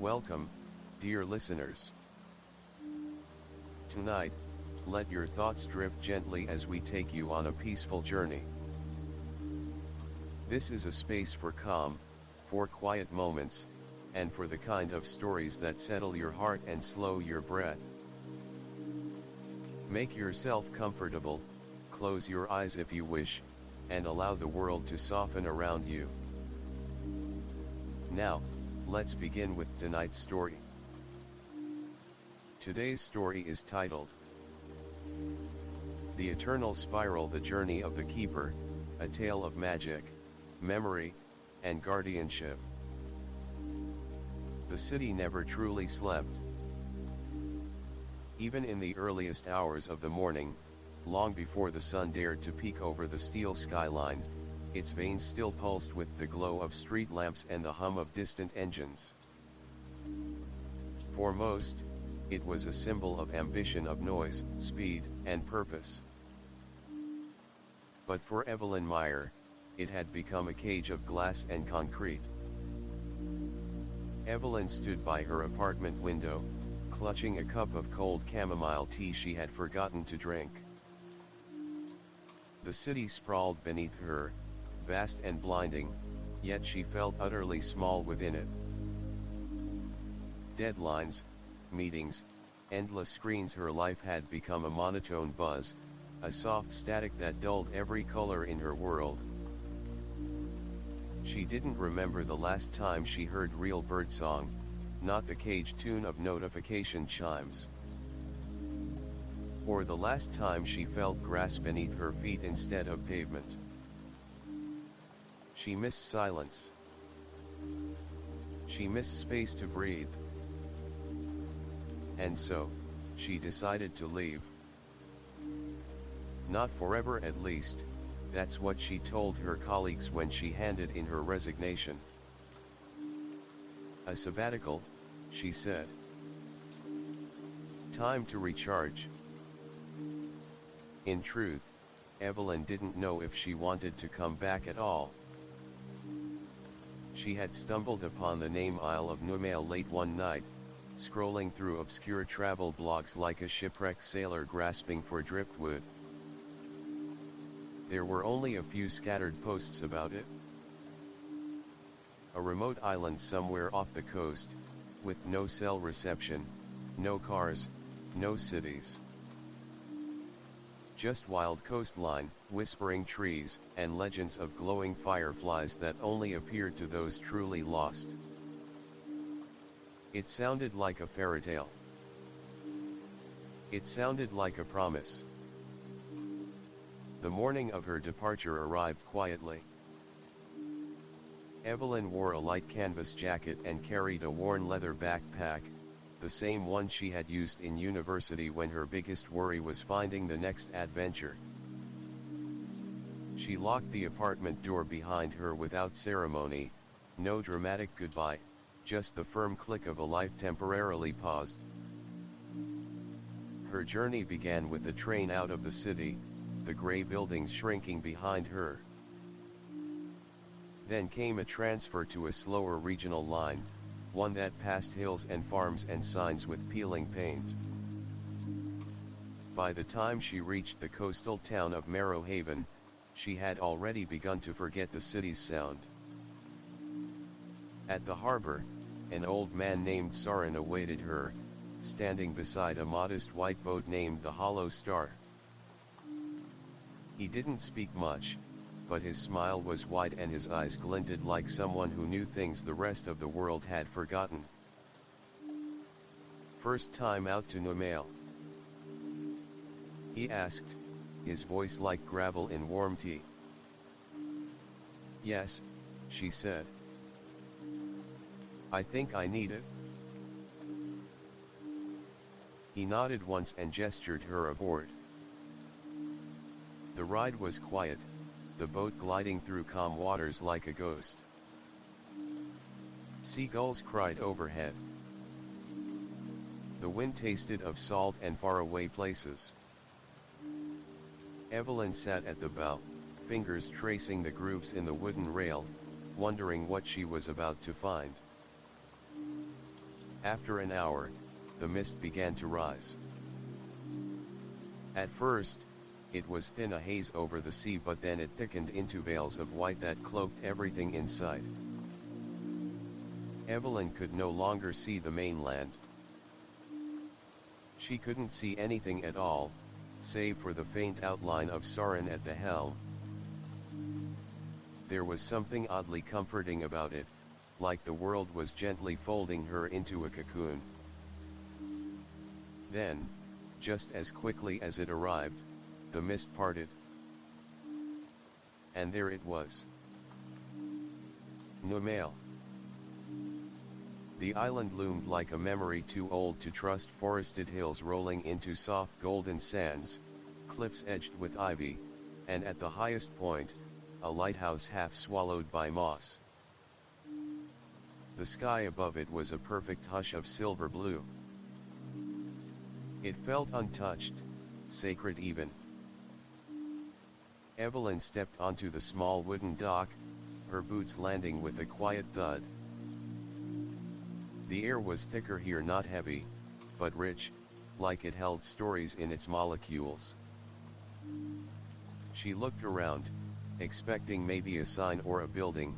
Welcome, dear listeners. Tonight, let your thoughts drift gently as we take you on a peaceful journey. This is a space for calm, for quiet moments, and for the kind of stories that settle your heart and slow your breath. Make yourself comfortable, close your eyes if you wish, and allow the world to soften around you. Now, let's begin with tonight's story. Today's story is titled The Eternal Spiral: The Journey of the Keeper, a Tale of Magic, Memory, and Guardianship. The city never truly slept. Even in the earliest hours of the morning, long before the sun dared to peek over the steel skyline, its veins still pulsed with the glow of street lamps and the hum of distant engines. For most, it was a symbol of ambition, of noise, speed, and purpose. But for Evelyn Meyer, it had become a cage of glass and concrete. Evelyn stood by her apartment window, clutching a cup of cold chamomile tea she had forgotten to drink. The city sprawled beneath her, vast and blinding, yet she felt utterly small within it. Deadlines, meetings, endless screens. Her life had become a monotone buzz, a soft static that dulled every color in her world. She didn't remember the last time she heard real birdsong, not the cage tune of notification chimes. Or the last time she felt grass beneath her feet instead of pavement. She missed silence. She missed space to breathe. And so, she decided to leave. Not forever, at least. That's what she told her colleagues when she handed in her resignation. A sabbatical, she said. Time to recharge. In truth, Evelyn didn't know if she wanted to come back at all. She had stumbled upon the name Isle of Nigh late one night, scrolling through obscure travel blogs like a shipwrecked sailor grasping for driftwood. There were only a few scattered posts about it. A remote island somewhere off the coast, with no cell reception, no cars, no cities. Just wild coastline, whispering trees, and legends of glowing fireflies that only appeared to those truly lost. It sounded like a fairy tale. It sounded like a promise. The morning of her departure arrived quietly. Evelyn wore a light canvas jacket and carried a worn leather backpack, the same one she had used in university when her biggest worry was finding the next adventure. She locked the apartment door behind her without ceremony, no dramatic goodbye, just the firm click of a life temporarily paused. Her journey began with the train out of the city, the gray buildings shrinking behind her. Then came a transfer to a slower regional line, one that passed hills and farms and signs with peeling paint. By the time she reached the coastal town of Marrowhaven, she had already begun to forget the city's sound. At the harbor, an old man named Sarin awaited her, standing beside a modest white boat named the Hollow Star. He didn't speak much, but his smile was wide and his eyes glinted like someone who knew things the rest of the world had forgotten. First time out to Nigh? He asked, his voice like gravel in warm tea. Yes, she said. I think I need it. He nodded once and gestured her aboard. The ride was quiet, the boat gliding through calm waters like a ghost. Seagulls cried overhead. The wind tasted of salt and faraway places. Evelyn sat at the bow, fingers tracing the grooves in the wooden rail, wondering what she was about to find. After an hour, the mist began to rise. At first, it was thin, a haze over the sea, but then it thickened into veils of white that cloaked everything in sight. Evelyn could no longer see the mainland. She couldn't see anything at all, save for the faint outline of Soren at the helm. There was something oddly comforting about it, like the world was gently folding her into a cocoon. Then, just as quickly as it arrived, the mist parted. And there it was. No mail. The island loomed like a memory too old to trust, forested hills rolling into soft golden sands, cliffs edged with ivy, and at the highest point, a lighthouse half swallowed by moss. The sky above it was a perfect hush of silver blue. It felt untouched, sacred even. Evelyn stepped onto the small wooden dock, her boots landing with a quiet thud. The air was thicker here, not heavy, but rich, like it held stories in its molecules. She looked around, expecting maybe a sign or a building,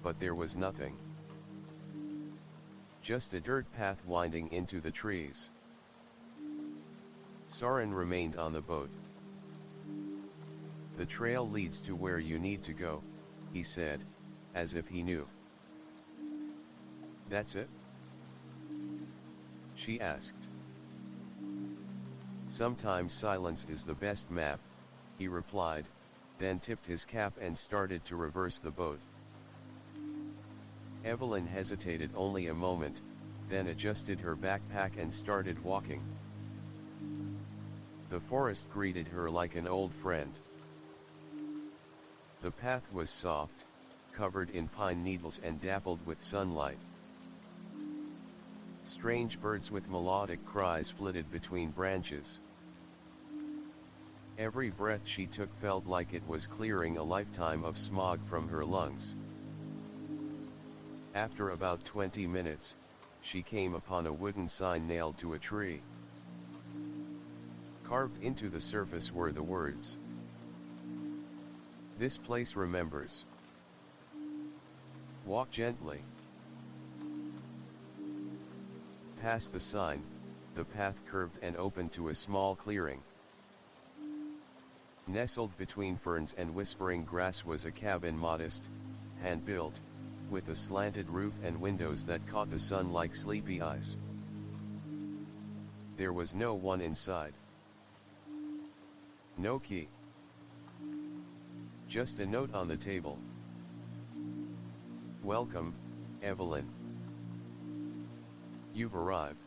but there was nothing. Just a dirt path winding into the trees. Soren remained on the boat. "The trail leads to where you need to go," he said, as if he knew. "That's it?" she asked. "Sometimes silence is the best map," he replied, then tipped his cap and started to reverse the boat. Evelyn hesitated only a moment, then adjusted her backpack and started walking. The forest greeted her like an old friend. The path was soft, covered in pine needles and dappled with sunlight. Strange birds with melodic cries flitted between branches. Every breath she took felt like it was clearing a lifetime of smog from her lungs. After about 20 minutes, she came upon a wooden sign nailed to a tree. Carved into the surface were the words, "This place remembers. Walk gently." Past the sign, the path curved and opened to a small clearing. Nestled between ferns and whispering grass was a cabin, modest, hand-built, with a slanted roof and windows that caught the sun like sleepy eyes. There was no one inside. No key. Just a note on the table. "Welcome, Evelyn. You've arrived.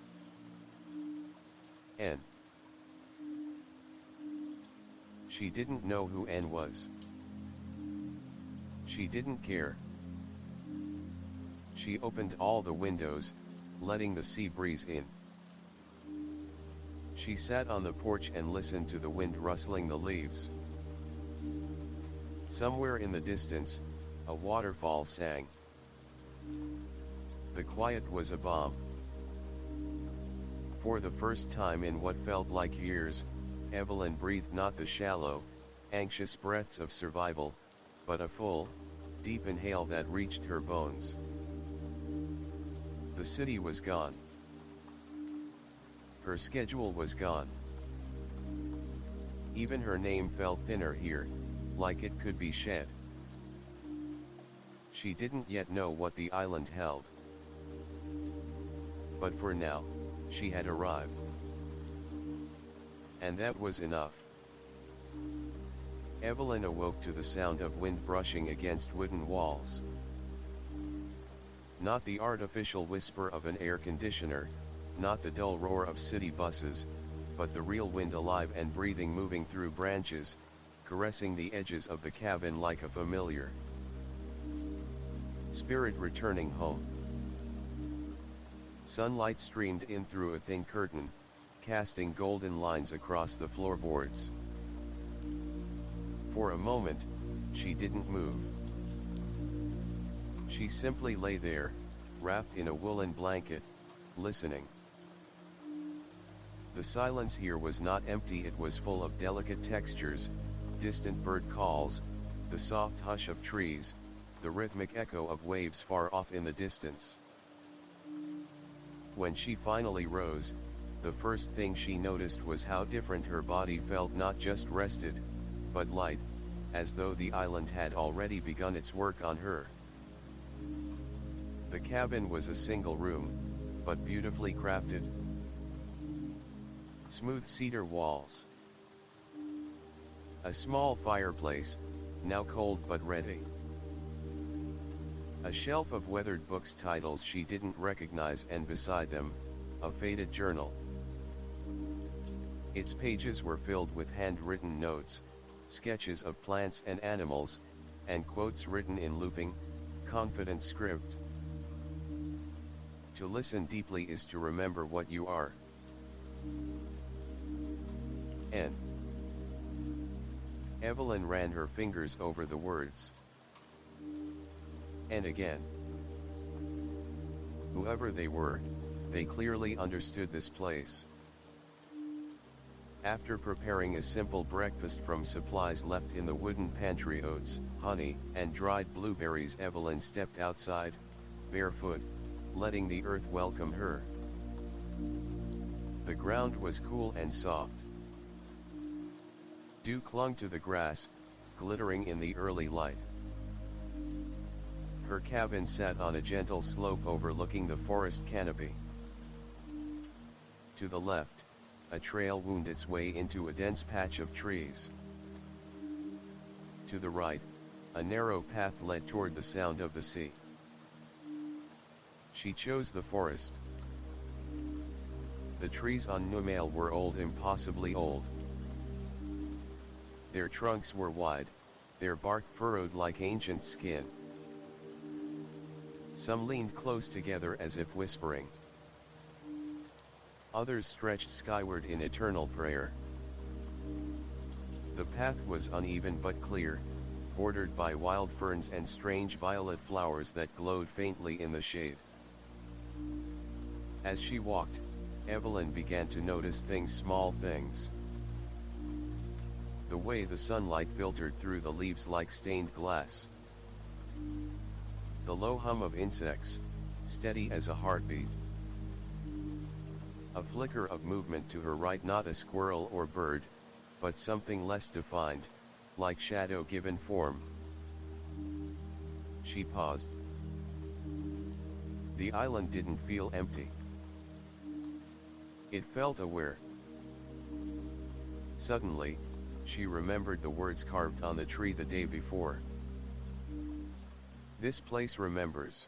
N." She didn't know who N was. She didn't care. She opened all the windows, letting the sea breeze in. She sat on the porch and listened to the wind rustling the leaves. Somewhere in the distance, a waterfall sang. The quiet was a balm. For the first time in what felt like years, Evelyn breathed not the shallow, anxious breaths of survival, but a full, deep inhale that reached her bones. The city was gone. Her schedule was gone. Even her name felt thinner here, like it could be shed. She didn't yet know what the island held. But for now, she had arrived. And that was enough. Evelyn awoke to the sound of wind brushing against wooden walls. Not the artificial whisper of an air conditioner, not the dull roar of city buses, but the real wind, alive and breathing, moving through branches, caressing the edges of the cabin like a familiar spirit returning home. Sunlight streamed in through a thin curtain, casting golden lines across the floorboards. For a moment, she didn't move. She simply lay there, wrapped in a woolen blanket, listening. The silence here was not empty, it was full of delicate textures, distant bird calls, the soft hush of trees, the rhythmic echo of waves far off in the distance. When she finally rose, the first thing she noticed was how different her body felt, not just rested, but light, as though the island had already begun its work on her. The cabin was a single room, but beautifully crafted. Smooth cedar walls. A small fireplace, now cold but ready. A shelf of weathered books, titles she didn't recognize, and beside them, a faded journal. Its pages were filled with handwritten notes, sketches of plants and animals, and quotes written in looping, confident script. To listen deeply is to remember what you are. N. Evelyn ran her fingers over the words. And again. Whoever they were, they clearly understood this place. After preparing a simple breakfast from supplies left in the wooden pantry, oats, honey, and dried blueberries, Evelyn stepped outside, barefoot, letting the earth welcome her. The ground was cool and soft. Dew clung to the grass, glittering in the early light. Her cabin sat on a gentle slope overlooking the forest canopy. To the left, a trail wound its way into a dense patch of trees. To the right, a narrow path led toward the sound of the sea. She chose the forest. The trees on Nigh were old, impossibly old. Their trunks were wide, their bark furrowed like ancient skin. Some leaned close together as if whispering. Others stretched skyward in eternal prayer. The path was uneven but clear, bordered by wild ferns and strange violet flowers that glowed faintly in the shade. As she walked, Evelyn began to notice things, small things. The way the sunlight filtered through the leaves like stained glass. The low hum of insects, steady as a heartbeat. A flicker of movement to her right, not a squirrel or bird, but something less defined, like shadow given form. She paused. The island didn't feel empty. It felt aware. Suddenly, she remembered the words carved on the tree the day before. This place remembers.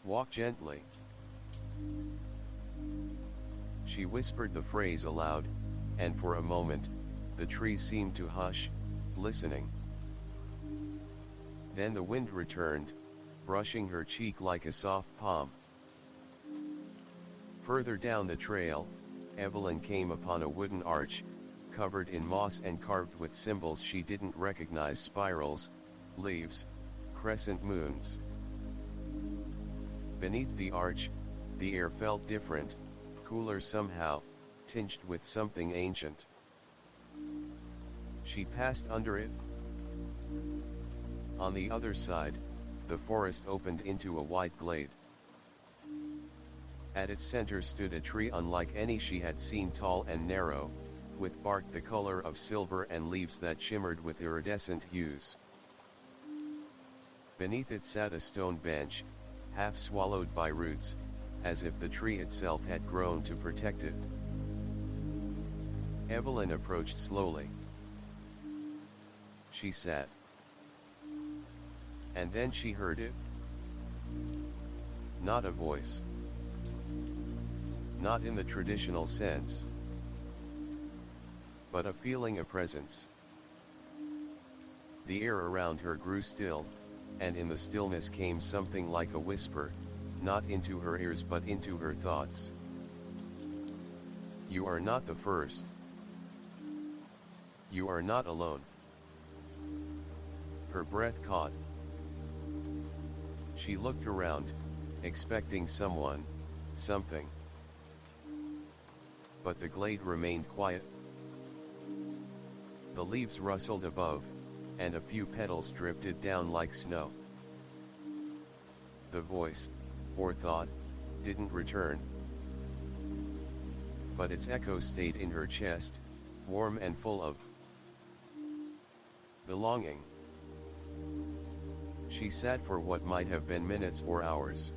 Walk gently. She whispered the phrase aloud, and for a moment, the trees seemed to hush, listening. Then the wind returned, brushing her cheek like a soft palm. Further down the trail, Evelyn came upon a wooden arch, covered in moss and carved with symbols she didn't recognize: spirals, leaves, crescent moons. Beneath the arch, the air felt different, cooler somehow, tinged with something ancient. She passed under it. On the other side, the forest opened into a wide glade. At its center stood a tree unlike any she had seen, tall and narrow, with bark the color of silver and leaves that shimmered with iridescent hues. Beneath it sat a stone bench, half swallowed by roots, as if the tree itself had grown to protect it. Evelyn approached slowly. She sat. And then she heard it. Not a voice. Not in the traditional sense. But a feeling, a presence. The air around her grew still, and in the stillness came something like a whisper, not into her ears but into her thoughts. You are not the first. You are not alone. Her breath caught. She looked around, expecting someone, something. But the glade remained quiet. The leaves rustled above, and a few petals drifted down like snow. The voice, or thought, didn't return. But its echo stayed in her chest, warm and full of belonging. She sat for what might have been minutes or hours.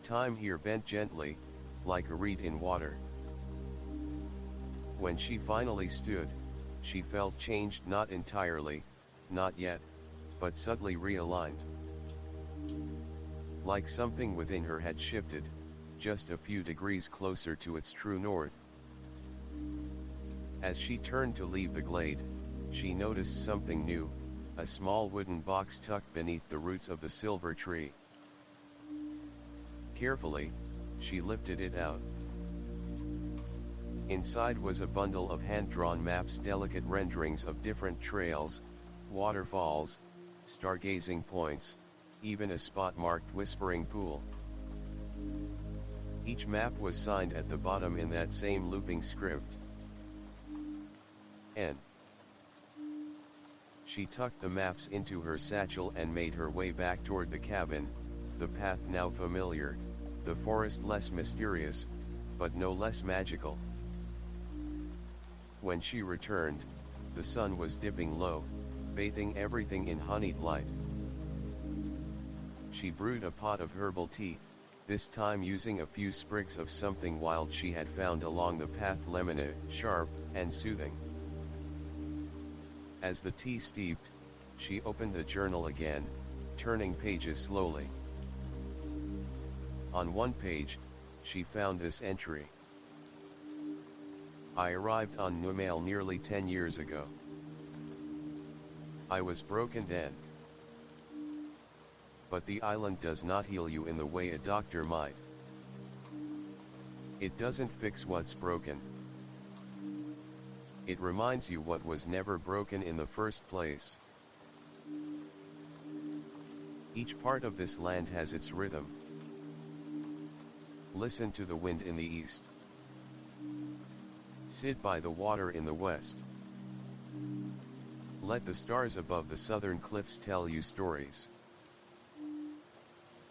Time here bent gently, like a reed in water. When she finally stood, she felt changed, not entirely, not yet, but subtly realigned. Like something within her had shifted, just a few degrees closer to its true north. As she turned to leave the glade, she noticed something new, a small wooden box tucked beneath the roots of the silver tree. Carefully, she lifted it out. Inside was a bundle of hand-drawn maps, delicate renderings of different trails, waterfalls, stargazing points, even a spot marked Whispering Pool. Each map was signed at the bottom in that same looping script. N. She tucked the maps into her satchel and made her way back toward the cabin, the path now familiar, the forest less mysterious, but no less magical. When she returned, the sun was dipping low, bathing everything in honeyed light. She brewed a pot of herbal tea, this time using a few sprigs of something wild she had found along the path, lemonade, sharp and soothing. As the tea steeped, she opened the journal again, turning pages slowly. On one page, she found this entry. I arrived on Nigh nearly 10 years ago. I was broken then. But the island does not heal you in the way a doctor might. It doesn't fix what's broken. It reminds you what was never broken in the first place. Each part of this land has its rhythm. Listen to the wind in the east. Sit by the water in the west. Let the stars above the southern cliffs tell you stories.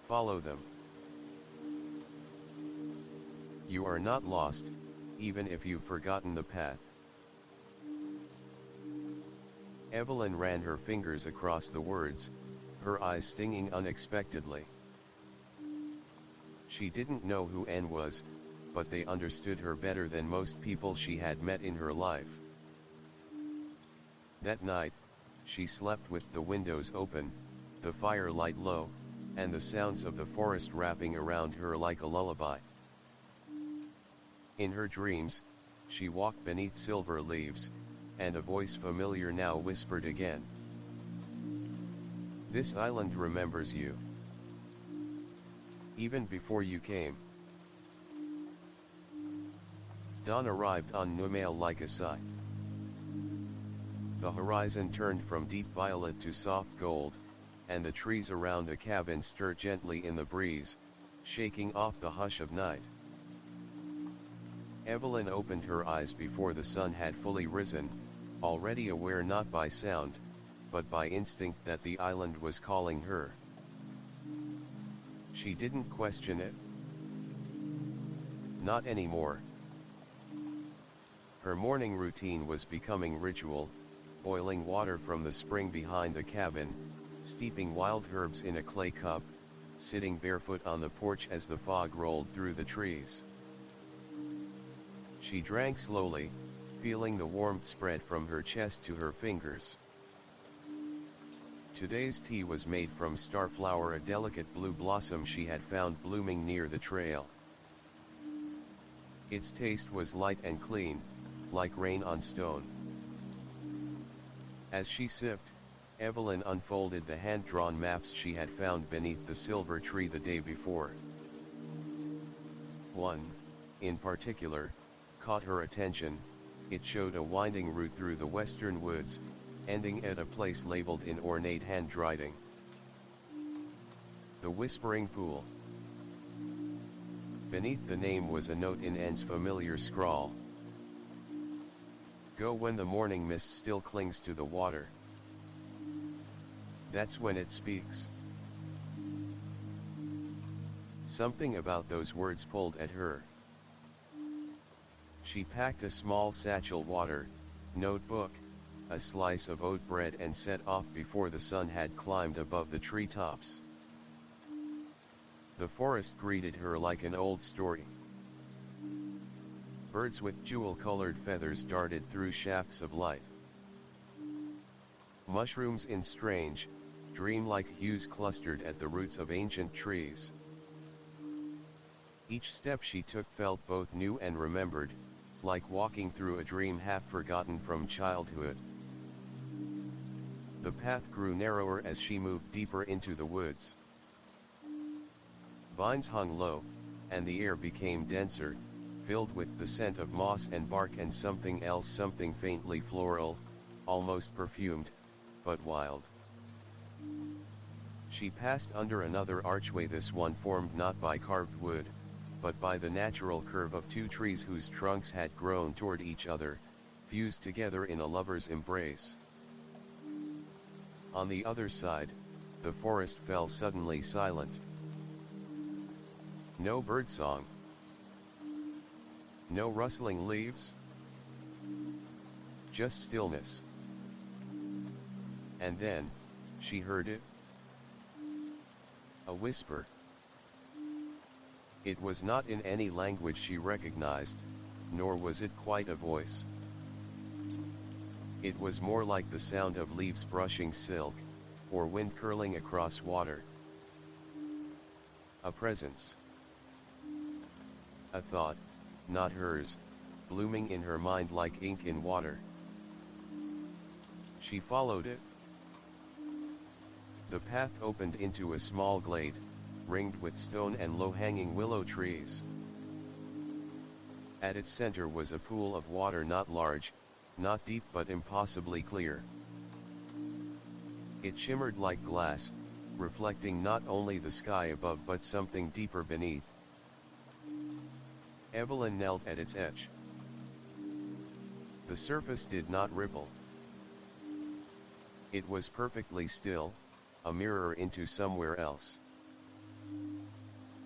Follow them. You are not lost, even if you've forgotten the path. Evelyn ran her fingers across the words, her eyes stinging unexpectedly. She didn't know who Anne was, but they understood her better than most people she had met in her life. That night, she slept with the windows open, the firelight low, and the sounds of the forest wrapping around her like a lullaby. In her dreams, she walked beneath silver leaves, and a voice familiar now whispered again. This island remembers you. Even before you came. Dawn arrived on Nigh like a sigh. The horizon turned from deep violet to soft gold, and the trees around the cabin stirred gently in the breeze, shaking off the hush of night. Evelyn opened her eyes before the sun had fully risen, already aware not by sound, but by instinct that the island was calling her. She didn't question it. Not anymore. Her morning routine was becoming ritual, boiling water from the spring behind the cabin, steeping wild herbs in a clay cup, sitting barefoot on the porch as the fog rolled through the trees. She drank slowly, feeling the warmth spread from her chest to her fingers. Today's tea was made from starflower, a delicate blue blossom she had found blooming near the trail. Its taste was light and clean, like rain on stone. As she sipped, Evelyn unfolded the hand-drawn maps she had found beneath the silver tree the day before. One, in particular, caught her attention. It showed a winding route through the western woods, ending at a place labeled in ornate handwriting. The Whispering Pool. Beneath the name was a note in N's familiar scrawl. Go when the morning mist still clings to the water. That's when it speaks. Something about those words pulled at her. She packed a small satchel water, notebook, a slice of oat bread and set off before the sun had climbed above the treetops. The forest greeted her like an old story. Birds with jewel-colored feathers darted through shafts of light. Mushrooms in strange, dreamlike hues clustered at the roots of ancient trees. Each step she took felt both new and remembered, like walking through a dream half forgotten from childhood. The path grew narrower as she moved deeper into the woods. Vines hung low, and the air became denser, filled with the scent of moss and bark and something else, something faintly floral, almost perfumed, but wild. She passed under another archway, this one formed not by carved wood, but by the natural curve of two trees whose trunks had grown toward each other, fused together in a lover's embrace. On the other side, the forest fell suddenly silent. No birdsong. No rustling leaves. Just stillness. And then, she heard it. A whisper. It was not in any language she recognized, nor was it quite a voice. It was more like the sound of leaves brushing silk, or wind curling across water. A presence. A thought, not hers, blooming in her mind like ink in water. She followed it. The path opened into a small glade, ringed with stone and low-hanging willow trees. At its center was a pool of water, not large, not deep, but impossibly clear. It shimmered like glass, reflecting not only the sky above but something deeper beneath. Evelyn knelt at its edge. The surface did not ripple. It was perfectly still, a mirror into somewhere else.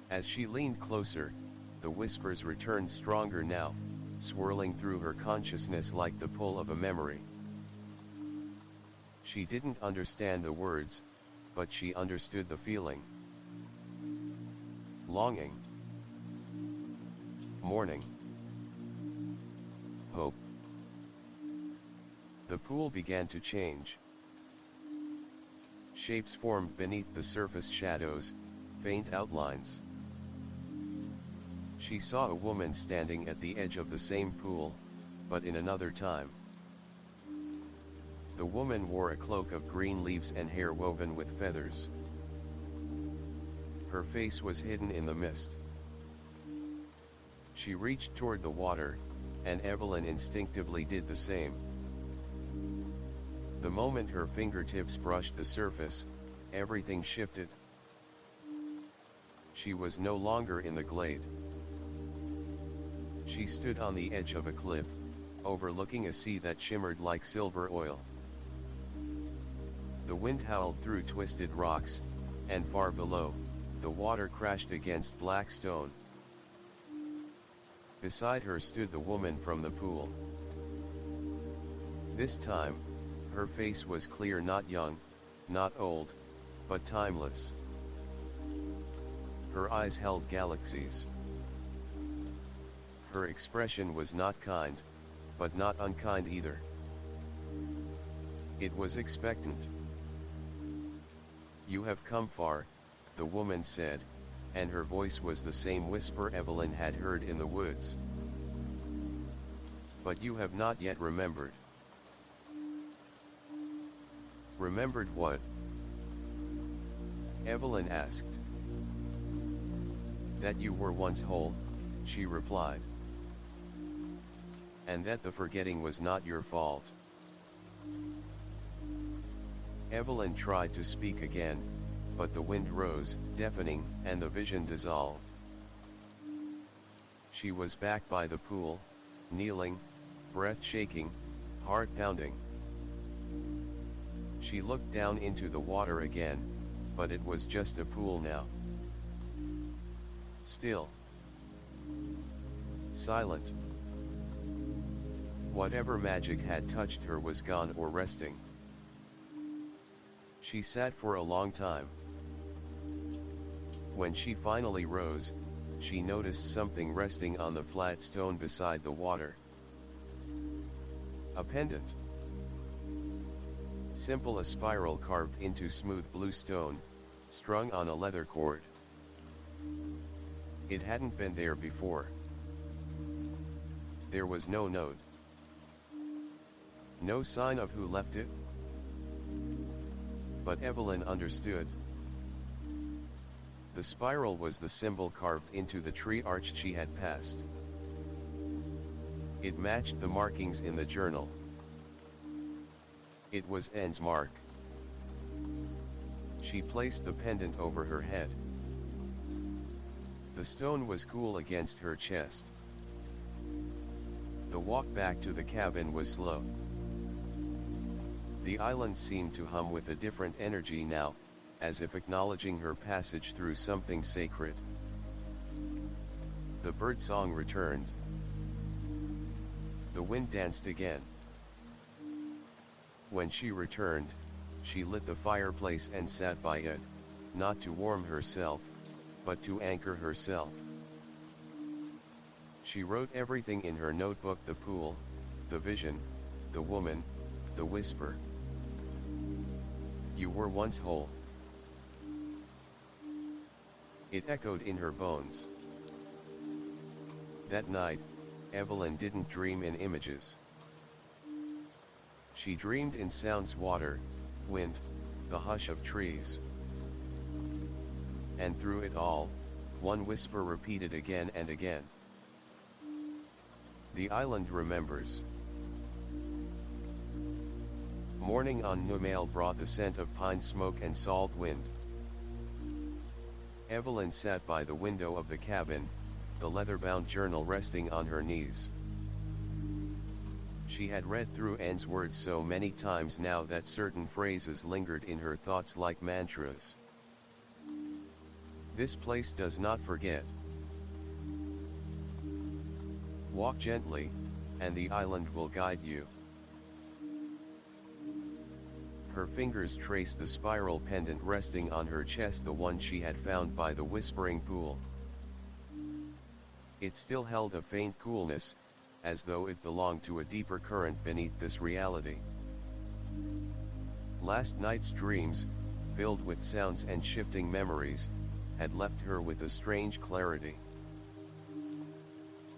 As she leaned closer, the whispers returned stronger now, swirling through her consciousness like the pull of a memory. She didn't understand the words, but she understood the feeling. Longing. Mourning. Hope. The pool began to change. Shapes formed beneath the surface, shadows, faint outlines. She saw a woman standing at the edge of the same pool, but in another time. The woman wore a cloak of green leaves and hair woven with feathers. Her face was hidden in the mist. She reached toward the water, and Evelyn instinctively did the same. The moment her fingertips brushed the surface, everything shifted. She was no longer in the glade. She stood on the edge of a cliff, overlooking a sea that shimmered like silver oil. The wind howled through twisted rocks, and far below, the water crashed against black stone. Beside her stood the woman from the pool. This time, her face was clear, not young, not old, but timeless. Her eyes held galaxies. Her expression was not kind, but not unkind either. It was expectant. "You have come far," the woman said, and her voice was the same whisper Evelyn had heard in the woods. "But you have not yet remembered." "Remembered what?" Evelyn asked. "That you were once whole," she replied. "And that the forgetting was not your fault." Evelyn tried to speak again, but the wind rose, deafening, and the vision dissolved. She was back by the pool, kneeling, breath shaking, heart pounding. She looked down into the water again, but it was just a pool now. Still. Silent. Whatever magic had touched her was gone or resting. She sat for a long time. When she finally rose, she noticed something resting on the flat stone beside the water. A pendant. Simple, a spiral carved into smooth blue stone, strung on a leather cord. It hadn't been there before. There was no note. No sign of who left it. But Evelyn understood. The spiral was the symbol carved into the tree arch she had passed. It matched the markings in the journal. It was N's mark. She placed the pendant over her head. The stone was cool against her chest. The walk back to the cabin was slow. The island seemed to hum with a different energy now, as if acknowledging her passage through something sacred. The birdsong returned. The wind danced again. When she returned, she lit the fireplace and sat by it, not to warm herself, but to anchor herself. She wrote everything in her notebook: the pool, the vision, the woman, the whisper. You were once whole. It echoed in her bones. That night, Evelyn didn't dream in images. She dreamed in sounds: water, wind, the hush of trees. And through it all, one whisper repeated again and again. The island remembers. Morning on Nigh brought the scent of pine smoke and salt wind. Evelyn sat by the window of the cabin, the leather-bound journal resting on her knees. She had read through N's words so many times now that certain phrases lingered in her thoughts like mantras. This place does not forget. Walk gently, and the island will guide you. Her fingers traced the spiral pendant resting on her chest, the one she had found by the whispering pool. It still held a faint coolness, as though it belonged to a deeper current beneath this reality. Last night's dreams, filled with sounds and shifting memories, had left her with a strange clarity.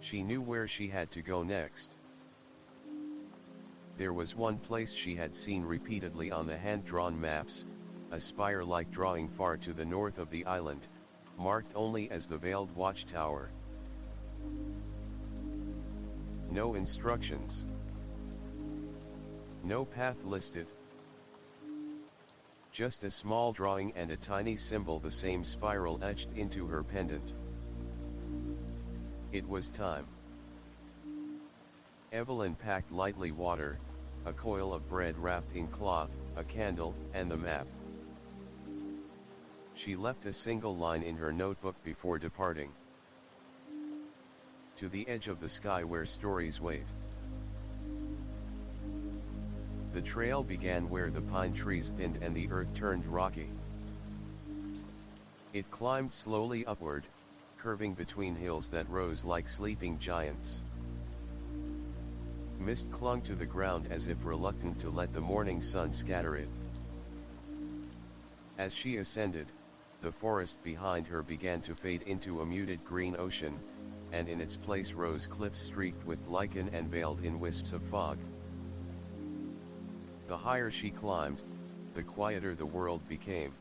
She knew where she had to go next. There was one place she had seen repeatedly on the hand-drawn maps, a spire-like drawing far to the north of the island, marked only as the Veiled Watchtower. No instructions. No path listed. Just a small drawing and a tiny symbol, the same spiral etched into her pendant. It was time. Evelyn packed lightly: water, a coil of bread wrapped in cloth, a candle, and the map. She left a single line in her notebook before departing. To the edge of the sky where stories wait. The trail began where the pine trees thinned and the earth turned rocky. It climbed slowly upward, curving between hills that rose like sleeping giants. Mist clung to the ground as if reluctant to let the morning sun scatter it. As she ascended, the forest behind her began to fade into a muted green ocean, and in its place rose cliffs streaked with lichen and veiled in wisps of fog. The higher she climbed, the quieter the world became.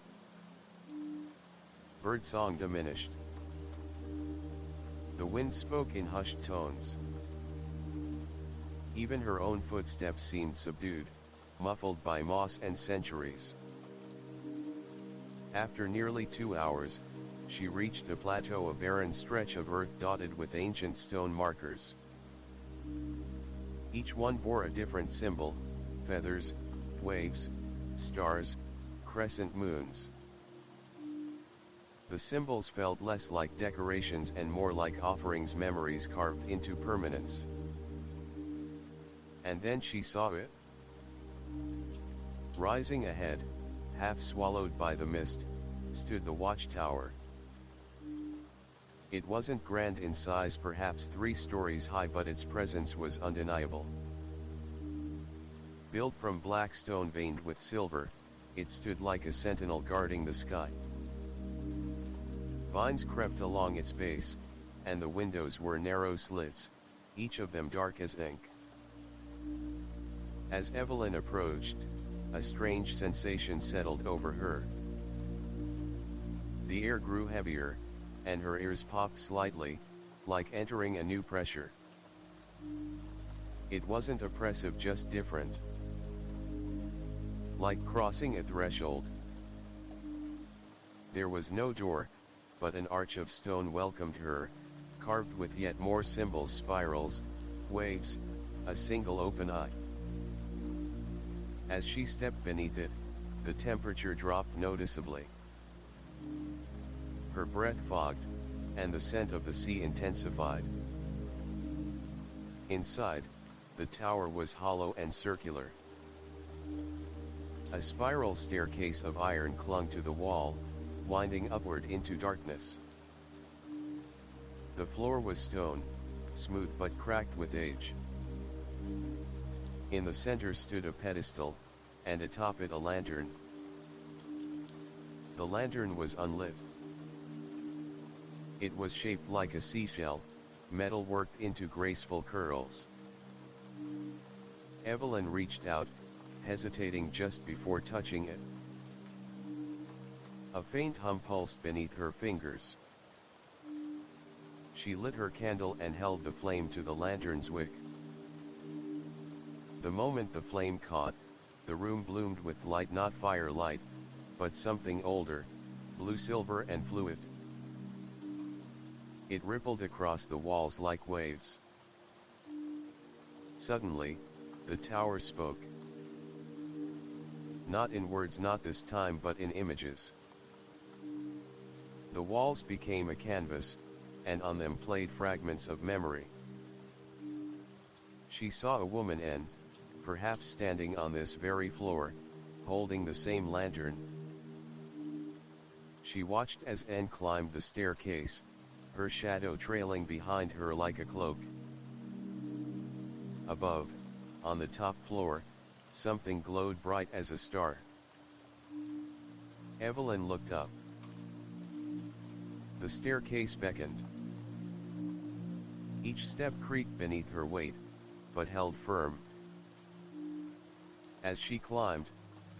Birdsong diminished. The wind spoke in hushed tones. Even her own footsteps seemed subdued, muffled by moss and centuries. After nearly 2 hours, she reached a plateau, a barren stretch of earth dotted with ancient stone markers. Each one bore a different symbol: feathers, waves, stars, crescent moons. The symbols felt less like decorations and more like offerings, memories carved into permanence. And then she saw it. Rising ahead, half swallowed by the mist, stood the watchtower. It wasn't grand in size, perhaps 3 stories high, but its presence was undeniable. Built from black stone veined with silver, it stood like a sentinel guarding the sky. Vines crept along its base, and the windows were narrow slits, each of them dark as ink. As Evelyn approached, a strange sensation settled over her. The air grew heavier, and her ears popped slightly, like entering a new pressure. It wasn't oppressive, just different. Like crossing a threshold. There was no door, but an arch of stone welcomed her, carved with yet more symbols: spirals, waves, a single open eye. As she stepped beneath it, the temperature dropped noticeably. Her breath fogged, and the scent of the sea intensified. Inside, the tower was hollow and circular. A spiral staircase of iron clung to the wall, winding upward into darkness. The floor was stone, smooth but cracked with age. In the center stood a pedestal, and atop it a lantern. The lantern was unlit. It was shaped like a seashell, metal worked into graceful curls. Evelyn reached out, hesitating just before touching it. A faint hum pulsed beneath her fingers. She lit her candle and held the flame to the lantern's wick. The moment the flame caught, the room bloomed with light, not firelight, but something older, blue-silver and fluid. It rippled across the walls like waves. Suddenly, the tower spoke. Not in words, not this time, but in images. The walls became a canvas, and on them played fragments of memory. She saw a woman, and perhaps standing on this very floor, holding the same lantern. She watched as N climbed the staircase, her shadow trailing behind her like a cloak. Above, on the top floor, something glowed bright as a star. Evelyn looked up. The staircase beckoned. Each step creaked beneath her weight, but held firm. As she climbed,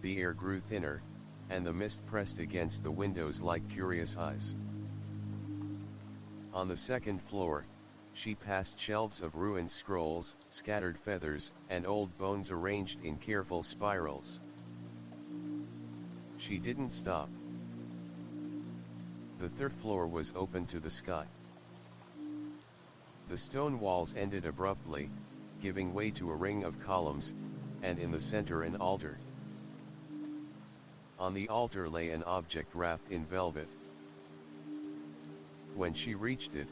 the air grew thinner, and the mist pressed against the windows like curious eyes. On the second floor, she passed shelves of ruined scrolls, scattered feathers, and old bones arranged in careful spirals. She didn't stop. The third floor was open to the sky. The stone walls ended abruptly, giving way to a ring of columns, and in the center an altar. On the altar lay an object wrapped in velvet. When she reached it,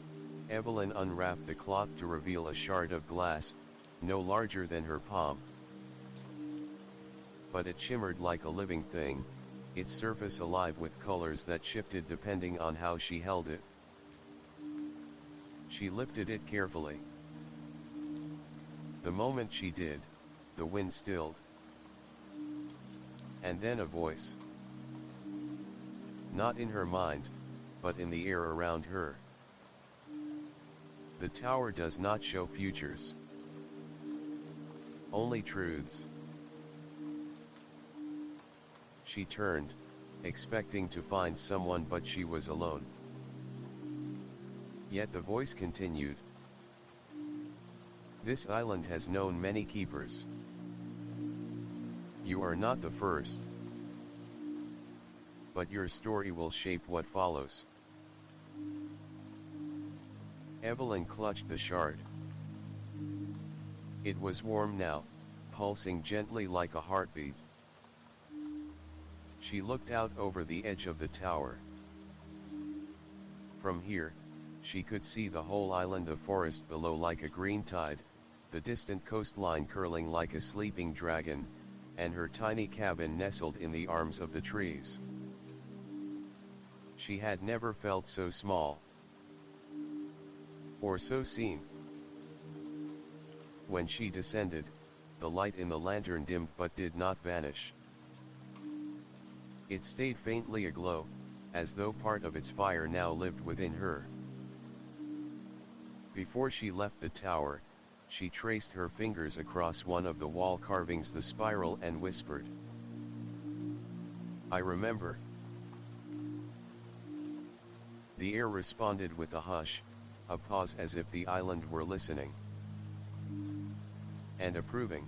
Evelyn unwrapped the cloth to reveal a shard of glass, no larger than her palm. But it shimmered like a living thing, its surface alive with colors that shifted depending on how she held it. She lifted it carefully. The moment she did, the wind stilled. And then a voice. Not in her mind, but in the air around her. The tower does not show futures. Only truths. She turned, expecting to find someone, but she was alone. Yet the voice continued. This island has known many keepers. You are not the first. but your story will shape what follows. Evelyn clutched the shard. It was warm now, pulsing gently like a heartbeat. She looked out over the edge of the tower. From here, she could see the whole island of forest below like a green tide, the distant coastline curling like a sleeping dragon, and her tiny cabin nestled in the arms of the trees. She had never felt so small, or so seen. When she descended, the light in the lantern dimmed but did not vanish. It stayed faintly aglow, as though part of its fire now lived within her. Before she left the tower, she traced her fingers across one of the wall carvings, the spiral, and whispered, "I remember." The air responded with a hush, a pause as if the island were listening and approving.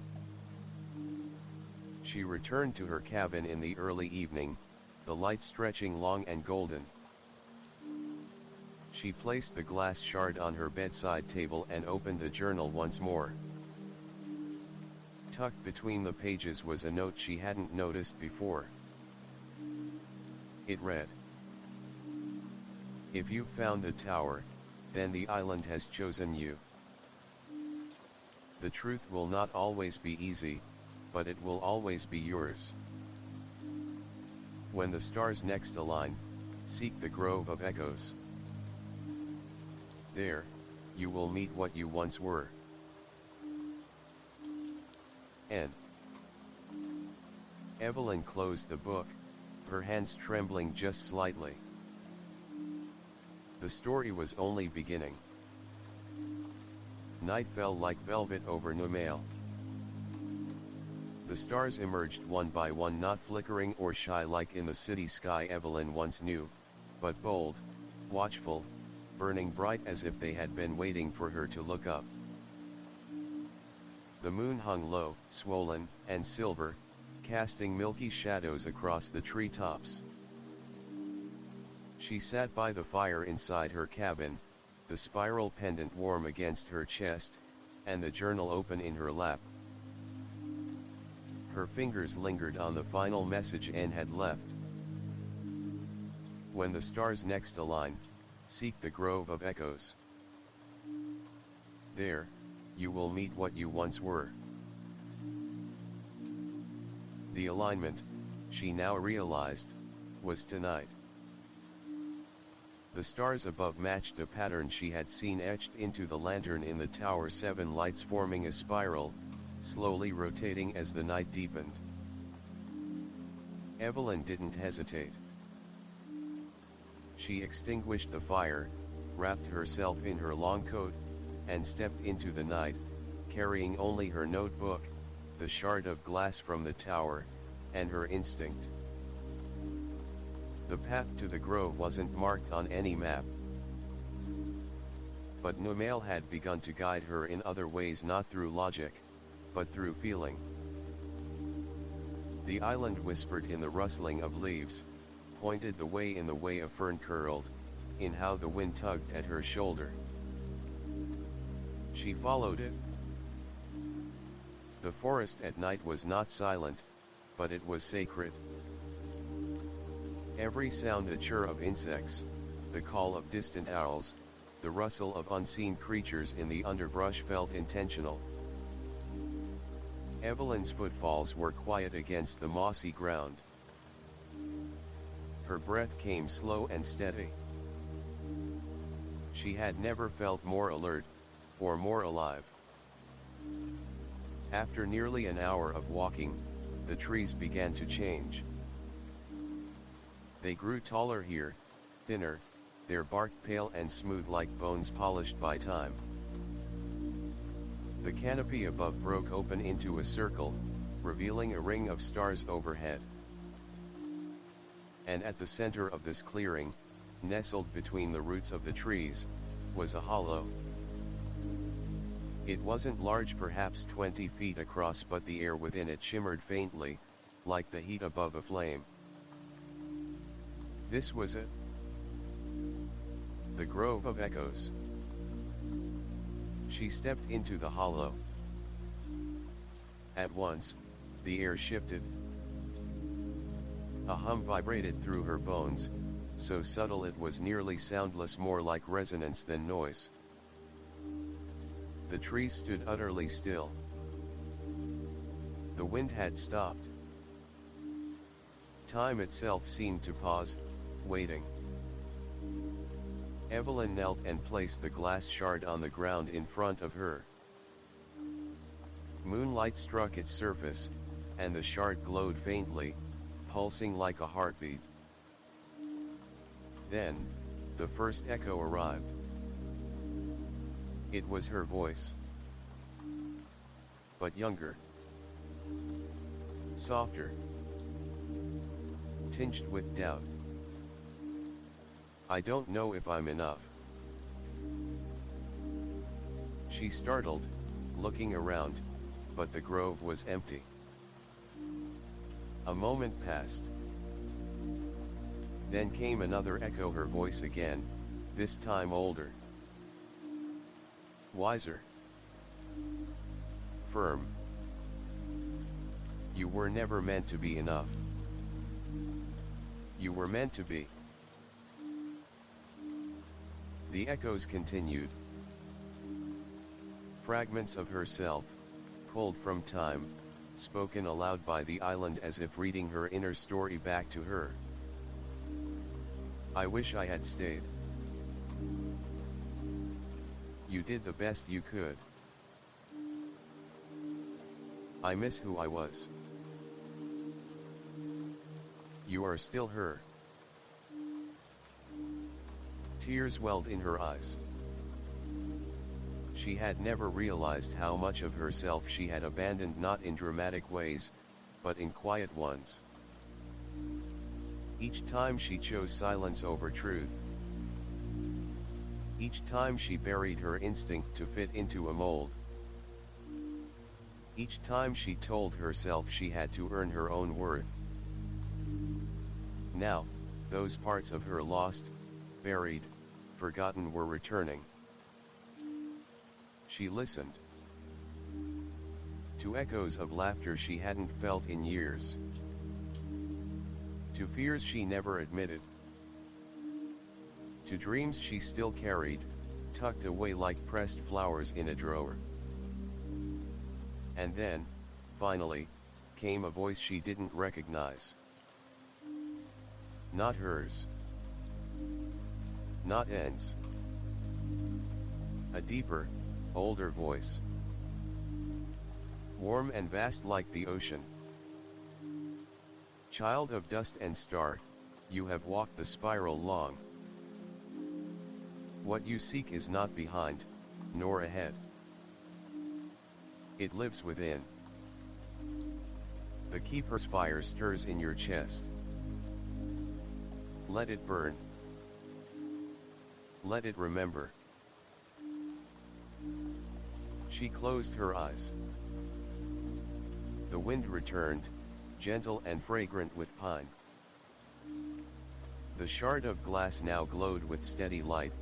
She returned to her cabin in the early evening, the light stretching long and golden. She placed the glass shard on her bedside table and opened the journal once more. Tucked between the pages was a note she hadn't noticed before. It read, "If you've found the tower, then the island has chosen you. The truth will not always be easy, but it will always be yours. When the stars next align, seek the grove of echoes. There, you will meet what you once were." N. Evelyn closed the book, her hands trembling just slightly. The story was only beginning. Night fell like velvet over Nigh. The stars emerged one by one, not flickering or shy like in the city sky Evelyn once knew, but bold, watchful, burning bright as if they had been waiting for her to look up. The moon hung low, swollen, and silver, casting milky shadows across the treetops. She sat by the fire inside her cabin, the spiral pendant warm against her chest, and the journal open in her lap. Her fingers lingered on the final message N had left. When the stars next align, seek the grove of echoes. There, you will meet what you once were. The alignment, she now realized, was tonight. The stars above matched a pattern she had seen etched into the lantern in the tower, 7 lights forming a spiral, slowly rotating as the night deepened. Evelyn didn't hesitate. She extinguished the fire, wrapped herself in her long coat, and stepped into the night, carrying only her notebook, the shard of glass from the tower, and her instinct. The path to the grove wasn't marked on any map, but Nigh had begun to guide her in other ways, not through logic, but through feeling. The island whispered in the rustling of leaves, pointed the way in the way a fern curled, in how the wind tugged at her shoulder. She followed it. The forest at night was not silent, but it was sacred. Every sound, the chirr of insects, the call of distant owls, the rustle of unseen creatures in the underbrush felt intentional. Evelyn's footfalls were quiet against the mossy ground. Her breath came slow and steady. She had never felt more alert, or more alive. After nearly an hour of walking, the trees began to change. They grew taller here, thinner, their bark pale and smooth like bones polished by time. The canopy above broke open into a circle, revealing a ring of stars overhead. And at the center of this clearing, nestled between the roots of the trees, was a hollow. It wasn't large, perhaps 20 feet across, but the air within it shimmered faintly, like the heat above a flame. This was it. The Grove of Echoes. She stepped into the hollow. At once, the air shifted. A hum vibrated through her bones, so subtle it was nearly soundless, more like resonance than noise. The trees stood utterly still. The wind had stopped. Time itself seemed to pause, waiting. Evelyn knelt and placed the glass shard on the ground in front of her. Moonlight struck its surface, and the shard glowed faintly, pulsing like a heartbeat. Then, the first echo arrived. It was her voice. But younger. Softer. Tinged with doubt. I don't know if I'm enough. She startled, looking around, but the grove was empty. A moment passed. Then came another echo, her voice again, this time older. Wiser. Firm. You were never meant to be enough. You were meant to be. The echoes continued. Fragments of herself, pulled from time, spoken aloud by the island as if reading her inner story back to her. I wish I had stayed. You did the best you could. I miss who I was. You are still her. Tears welled in her eyes. She had never realized how much of herself she had abandoned, not in dramatic ways, but in quiet ones. Each time she chose silence over truth. Each time she buried her instinct to fit into a mold. Each time she told herself she had to earn her own worth. Now, those parts of her lost, buried, forgotten were returning. She listened. To echoes of laughter she hadn't felt in years. To fears she never admitted. To dreams she still carried, tucked away like pressed flowers in a drawer. And then, finally, came a voice she didn't recognize. Not hers. Not N's. A deeper, older voice. Warm and vast like the ocean. Child of dust and star, you have walked the spiral long. What you seek is not behind, nor ahead. It lives within. The keeper's fire stirs in your chest. Let it burn. Let it remember. She closed her eyes. The wind returned, gentle and fragrant with pine. The shard of glass now glowed with steady light,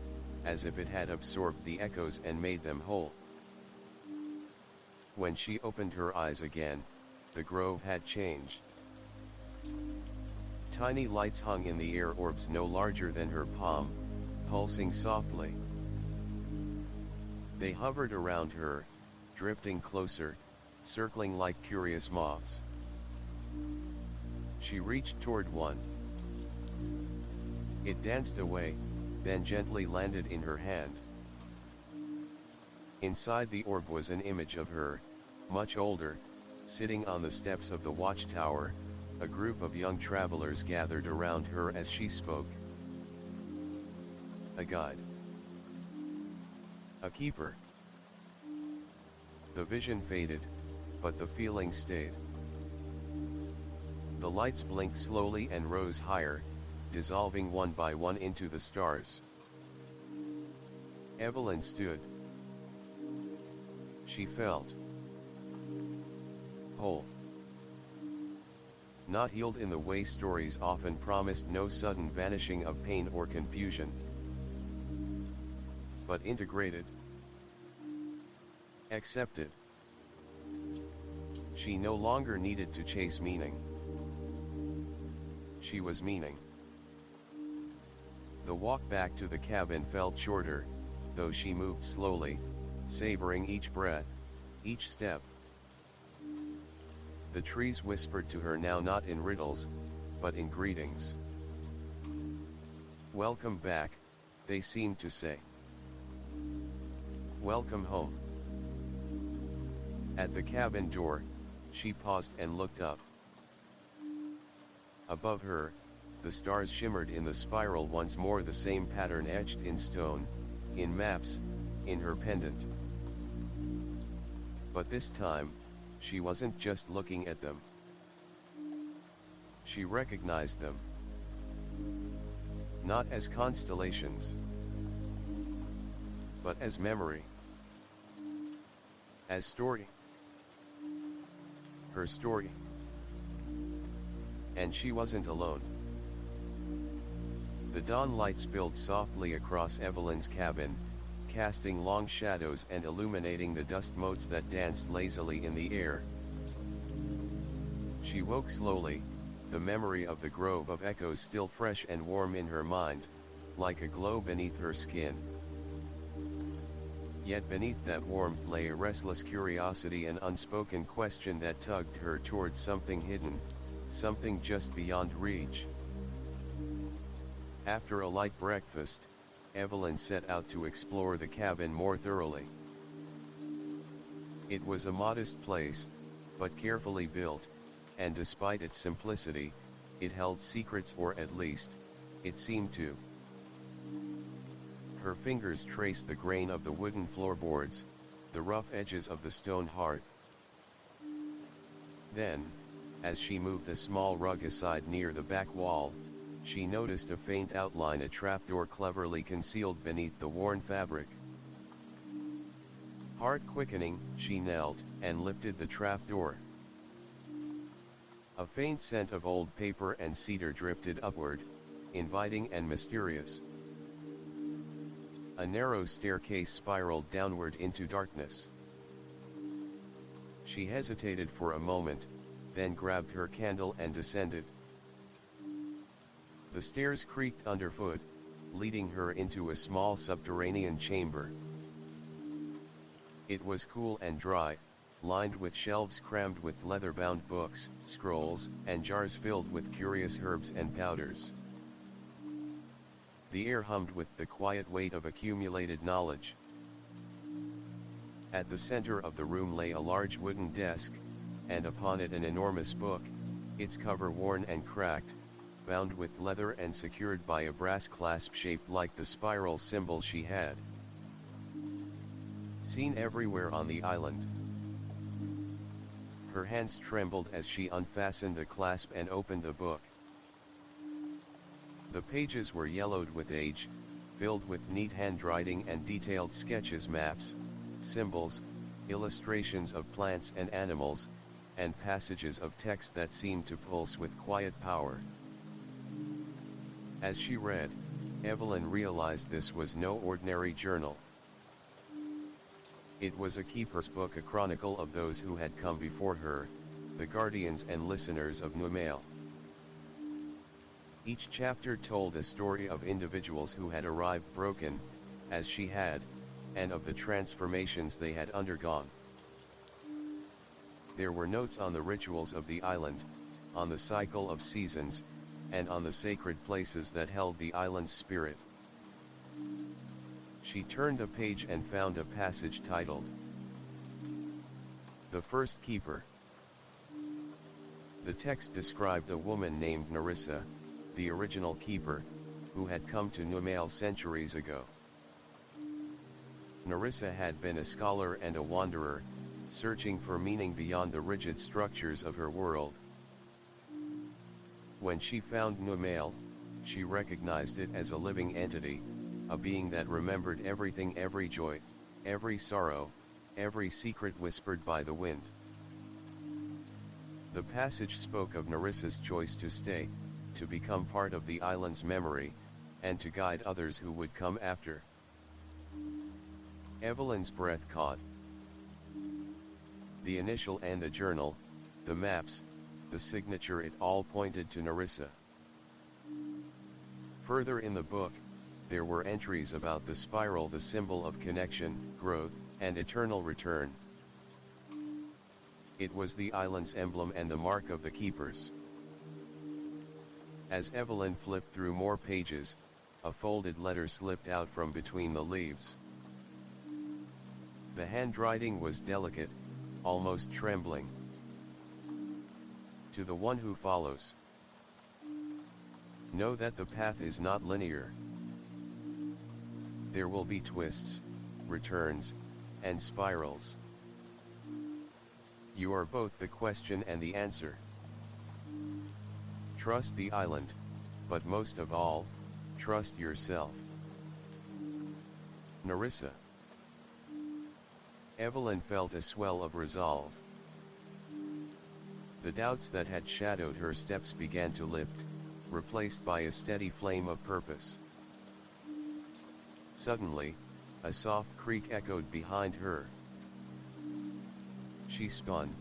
as if it had absorbed the echoes and made them whole. When she opened her eyes again, the grove had changed. Tiny lights hung in the air, orbs no larger than her palm, pulsing softly. They hovered around her, drifting closer, circling like curious moths. She reached toward one. It danced away, then gently landed in her hand. Inside the orb was an image of her, much older, sitting on the steps of the watchtower. A group of young travelers gathered around her as she spoke. A guide. A keeper. The vision faded, but the feeling stayed. The lights blinked slowly and rose higher, dissolving one by one into the stars. Evelyn stood. She felt whole. not healed in the way stories often promised, no sudden vanishing of pain or confusion, but integrated, accepted. She no longer needed to chase meaning. She was meaning. The walk back to the cabin felt shorter, though she moved slowly, savoring each breath, each step. The trees whispered to her now, not in riddles, but in greetings. "Welcome back," they seemed to say. "Welcome home." At the cabin door, she paused and looked up. Above her, the stars shimmered in the spiral once more, the same pattern etched in stone, in maps, in her pendant. But this time, she wasn't just looking at them. She recognized them. Not as constellations, but as memory. As story. Her story. And she wasn't alone. The dawn light spilled softly across Evelyn's cabin, casting long shadows and illuminating the dust motes that danced lazily in the air. She woke slowly, the memory of the grove of echoes still fresh and warm in her mind, like a glow beneath her skin. Yet beneath that warmth lay a restless curiosity, an unspoken question that tugged her towards something hidden, something just beyond reach. After a light breakfast, Evelyn set out to explore the cabin more thoroughly. It was a modest place, but carefully built, and despite its simplicity, it held secrets, or at least, it seemed to. Her fingers traced the grain of the wooden floorboards, the rough edges of the stone hearth. Then, as she moved a small rug aside near the back wall, she noticed a faint outline, a trapdoor cleverly concealed beneath the worn fabric. Heart quickening, she knelt and lifted the trapdoor. A faint scent of old paper and cedar drifted upward, inviting and mysterious. A narrow staircase spiraled downward into darkness. She hesitated for a moment, then grabbed her candle and descended. The stairs creaked underfoot, leading her into a small subterranean chamber. It was cool and dry, lined with shelves crammed with leather-bound books, scrolls, and jars filled with curious herbs and powders. The air hummed with the quiet weight of accumulated knowledge. At the center of the room lay a large wooden desk, and upon it an enormous book, its cover worn and cracked, bound with leather and secured by a brass clasp shaped like the spiral symbol she had seen everywhere on the island. Her hands trembled as she unfastened the clasp and opened the book. The pages were yellowed with age, filled with neat handwriting and detailed sketches, maps, symbols, illustrations of plants and animals, and passages of text that seemed to pulse with quiet power. As she read, Evelyn realized this was no ordinary journal. It was a keeper's book, a chronicle of those who had come before her, the guardians and listeners of Nigh. Each chapter told a story of individuals who had arrived broken, as she had, and of the transformations they had undergone. There were notes on the rituals of the island, on the cycle of seasons, and on the sacred places that held the island's spirit. She turned a page and found a passage titled, "The First Keeper." The text described a woman named Nerissa, the original keeper, who had come to Nigh centuries ago. Nerissa had been a scholar and a wanderer, searching for meaning beyond the rigid structures of her world. When she found Nigh, she recognized it as a living entity, a being that remembered everything, every joy, every sorrow, every secret whispered by the wind. The passage spoke of Narissa's choice to stay, to become part of the island's memory, and to guide others who would come after. Evelyn's breath caught. The initial and the journal, the maps, the signature, it all pointed to Narissa. Further in the book, there were entries about the spiral, the symbol of connection, growth, and eternal return. It was the island's emblem and the mark of the keepers. As Evelyn flipped through more pages, a folded letter slipped out from between the leaves. The handwriting was delicate, almost trembling. To the one who follows. Know that the path is not linear. There will be twists, returns, and spirals. You are both the question and the answer. Trust the island, but most of all, trust yourself. Narissa. Evelyn felt a swell of resolve. The doubts that had shadowed her steps began to lift, replaced by a steady flame of purpose. Suddenly, a soft creak echoed behind her. She spun,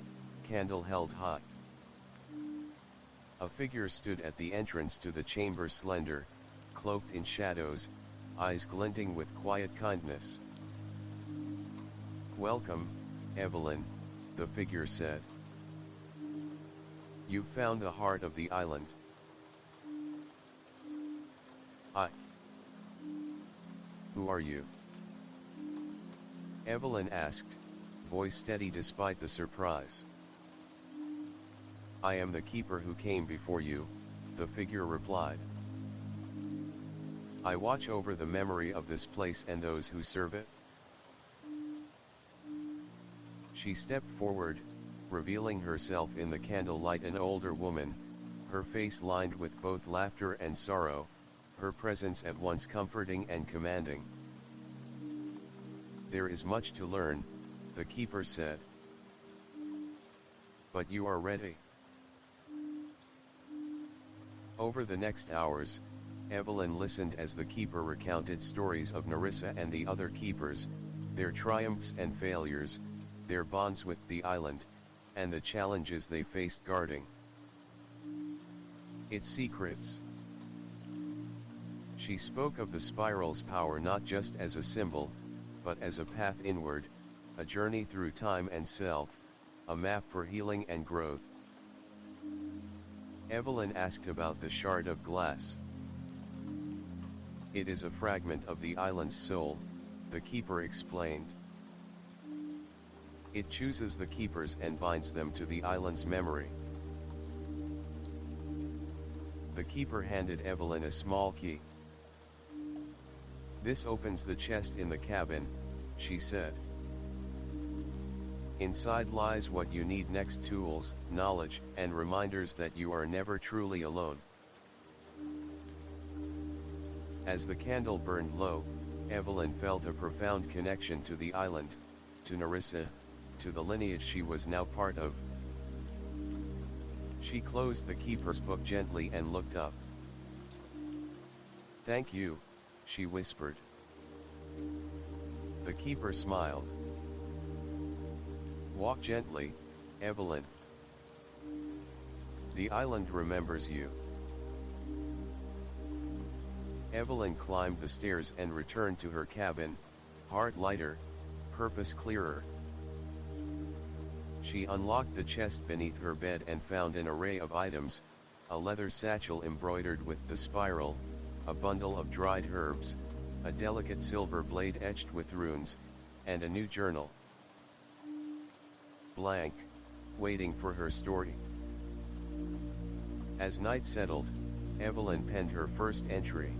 candle held high. A figure stood at the entrance to the chamber, slender, cloaked in shadows, eyes glinting with quiet kindness. "Welcome, Evelyn," the figure said. "You found the heart of the island." "Who are you?" Evelyn asked, voice steady despite the surprise. "I am the keeper who came before you," the figure replied. "I watch over the memory of this place and those who serve it." She stepped forward, revealing herself in the candlelight, an older woman, her face lined with both laughter and sorrow, her presence at once comforting and commanding. "There is much to learn," the keeper said. "But you are ready." Over the next hours, Evelyn listened as the keeper recounted stories of Narissa and the other keepers, their triumphs and failures, their bonds with the island, and the challenges they faced guarding its secrets. She spoke of the spiral's power not just as a symbol, but as a path inward, a journey through time and self, a map for healing and growth. Evelyn asked about the shard of glass. "It is a fragment of the island's soul," the keeper explained. "It chooses the keepers and binds them to the island's memory." The keeper handed Evelyn a small key. "This opens the chest in the cabin," she said. "Inside lies what you need next: tools, knowledge, and reminders that you are never truly alone." As the candle burned low, Evelyn felt a profound connection to the island, to Narissa, to the lineage she was now part of. She closed the keeper's book gently and looked up. "Thank you," she whispered. The keeper smiled. "Walk gently, Evelyn. The island remembers you." Evelyn climbed the stairs and returned to her cabin, heart lighter, purpose clearer. She unlocked the chest beneath her bed and found an array of items: a leather satchel embroidered with the spiral, a bundle of dried herbs, a delicate silver blade etched with runes, and a new journal. Blank, waiting for her story. As night settled, Evelyn penned her first entry.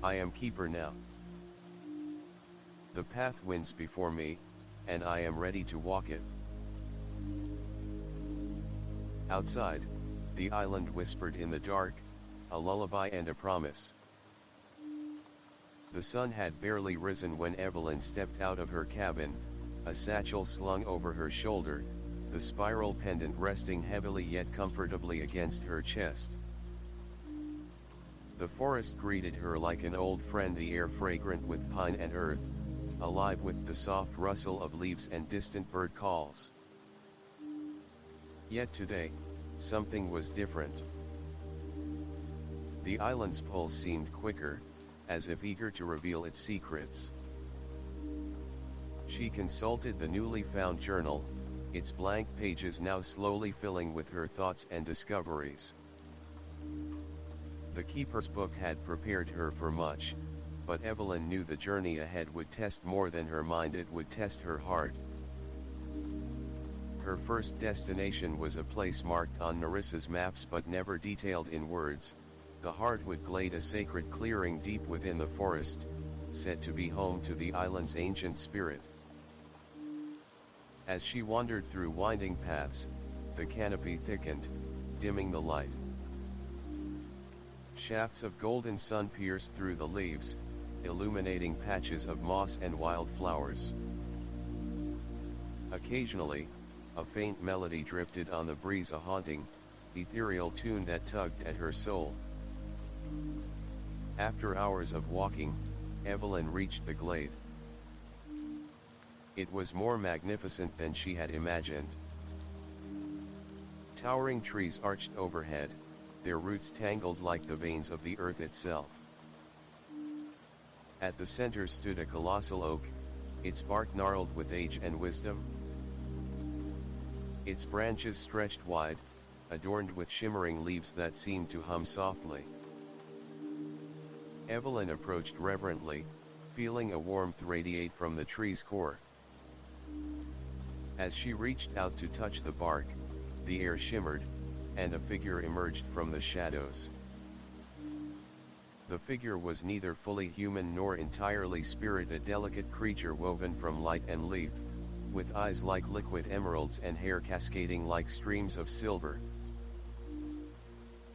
"I am keeper now. The path winds before me, and I am ready to walk it." Outside, the island whispered in the dark, a lullaby and a promise. The sun had barely risen when Evelyn stepped out of her cabin, a satchel slung over her shoulder, the spiral pendant resting heavily yet comfortably against her chest. The forest greeted her like an old friend, the air fragrant with pine and earth, alive with the soft rustle of leaves and distant bird calls. Yet today, something was different. The island's pulse seemed quicker, as if eager to reveal its secrets. She consulted the newly found journal, its blank pages now slowly filling with her thoughts and discoveries. The keeper's book had prepared her for much, but Evelyn knew the journey ahead would test more than her mind, it would test her heart. Her first destination was a place marked on Nerissa's maps but never detailed in words, the Hardwood Glade, a sacred clearing deep within the forest, said to be home to the island's ancient spirit. As she wandered through winding paths, the canopy thickened, dimming the light. Shafts of golden sun pierced through the leaves, illuminating patches of moss and wildflowers. Occasionally, a faint melody drifted on the breeze, a haunting, ethereal tune that tugged at her soul. After hours of walking, Evelyn reached the glade. It was more magnificent than she had imagined. Towering trees arched overhead, their roots tangled like the veins of the earth itself. At the center stood a colossal oak, its bark gnarled with age and wisdom. Its branches stretched wide, adorned with shimmering leaves that seemed to hum softly. Evelyn approached reverently, feeling a warmth radiate from the tree's core. As she reached out to touch the bark, the air shimmered, and a figure emerged from the shadows. The figure was neither fully human nor entirely spirit, a delicate creature woven from light and leaf, with eyes like liquid emeralds and hair cascading like streams of silver.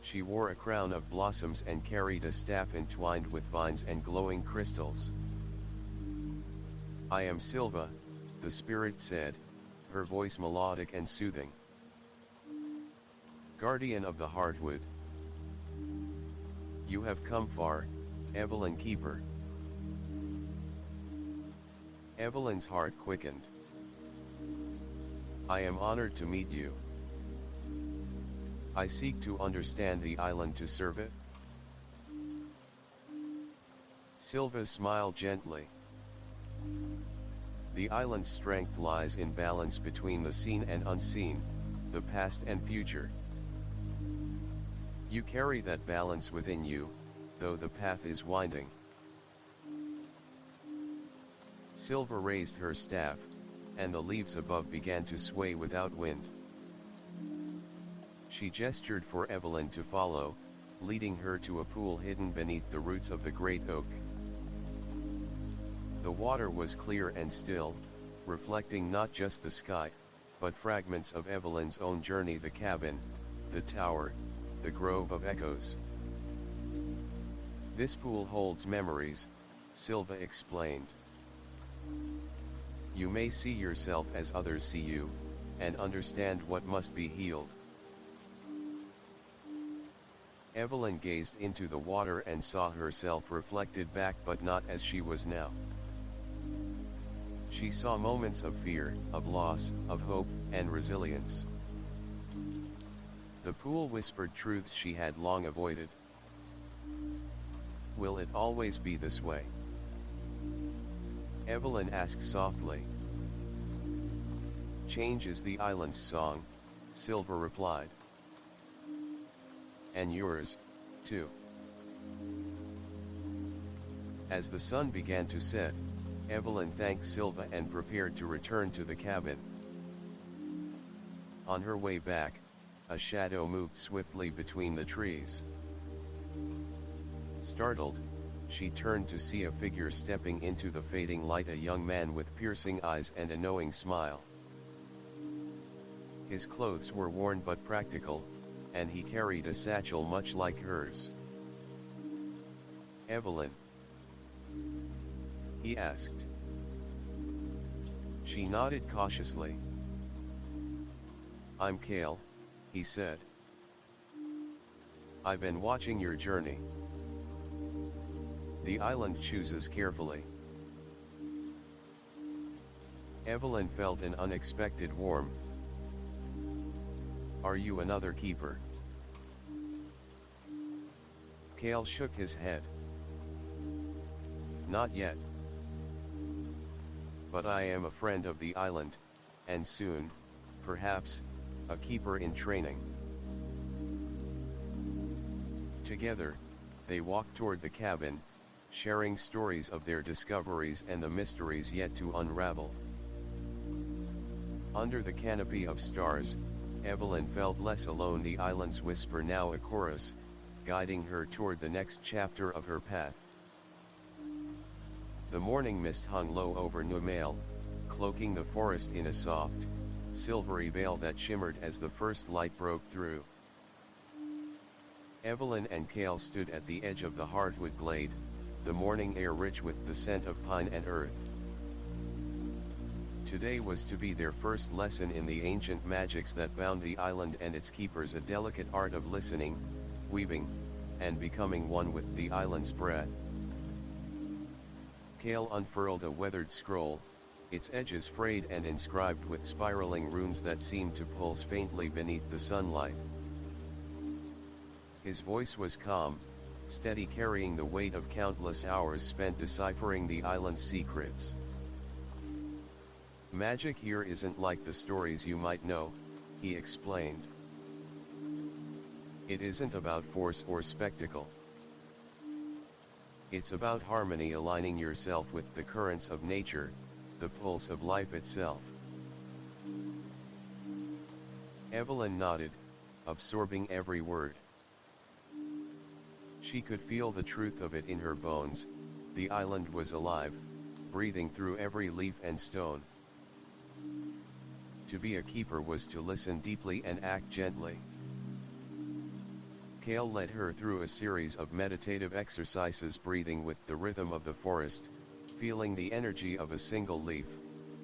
She wore a crown of blossoms and carried a staff entwined with vines and glowing crystals. "I am Silva," the spirit said, her voice melodic and soothing. "Guardian of the hardwood. You have come far, Evelyn Keeper." Evelyn's heart quickened. "I am honored to meet you. I seek to understand the island, to serve it." Silva smiled gently. "The island's strength lies in balance between the seen and unseen, the past and future. You carry that balance within you, though the path is winding." Silva raised her staff, and the leaves above began to sway without wind. She gestured for Evelyn to follow, leading her to a pool hidden beneath the roots of the great oak. The water was clear and still, reflecting not just the sky, but fragments of Evelyn's own journey, the cabin, the tower, the grove of echoes. "This pool holds memories," Silva explained. "You may see yourself as others see you, and understand what must be healed." Evelyn gazed into the water and saw herself reflected back, but not as she was now. She saw moments of fear, of loss, of hope, and resilience. The pool whispered truths she had long avoided. "Will it always be this way?" Evelyn asked softly. "Change is the island's song," Silva replied. "And yours, too." As the sun began to set, Evelyn thanked Silva and prepared to return to the cabin. On her way back, a shadow moved swiftly between the trees. Startled, she turned to see a figure stepping into the fading light, a young man with piercing eyes and a knowing smile. His clothes were worn but practical, and he carried a satchel much like hers. "Evelyn?" he asked. She nodded cautiously. "I'm Kale," he said. "I've been watching your journey." The island chooses carefully. Evelyn felt an unexpected warmth. "Are you another keeper?" Kale shook his head. "Not yet. But I am a friend of the island, and soon, perhaps, a keeper in training." Together, they walked toward the cabin, sharing stories of their discoveries and the mysteries yet to unravel. Under the canopy of stars, Evelyn felt less alone, the island's whisper now a chorus, guiding her toward the next chapter of her path. The morning mist hung low over Nigh, cloaking the forest in a soft, silvery veil that shimmered as the first light broke through. Evelyn and Kale stood at the edge of the hardwood glade, the morning air rich with the scent of pine and earth. Today was to be their first lesson in the ancient magics that bound the island and its keepers, a delicate art of listening, weaving, and becoming one with the island's breath. Kale unfurled a weathered scroll, its edges frayed and inscribed with spiraling runes that seemed to pulse faintly beneath the sunlight. His voice was calm, steady, carrying the weight of countless hours spent deciphering the island's secrets. "Magic here isn't like the stories you might know," he explained. "It isn't about force or spectacle. It's about harmony, aligning yourself with the currents of nature, the pulse of life itself." Evelyn nodded, absorbing every word. She could feel the truth of it in her bones. The island was alive, breathing through every leaf and stone. To be a keeper was to listen deeply and act gently. Kale led her through a series of meditative exercises, breathing with the rhythm of the forest, feeling the energy of a single leaf,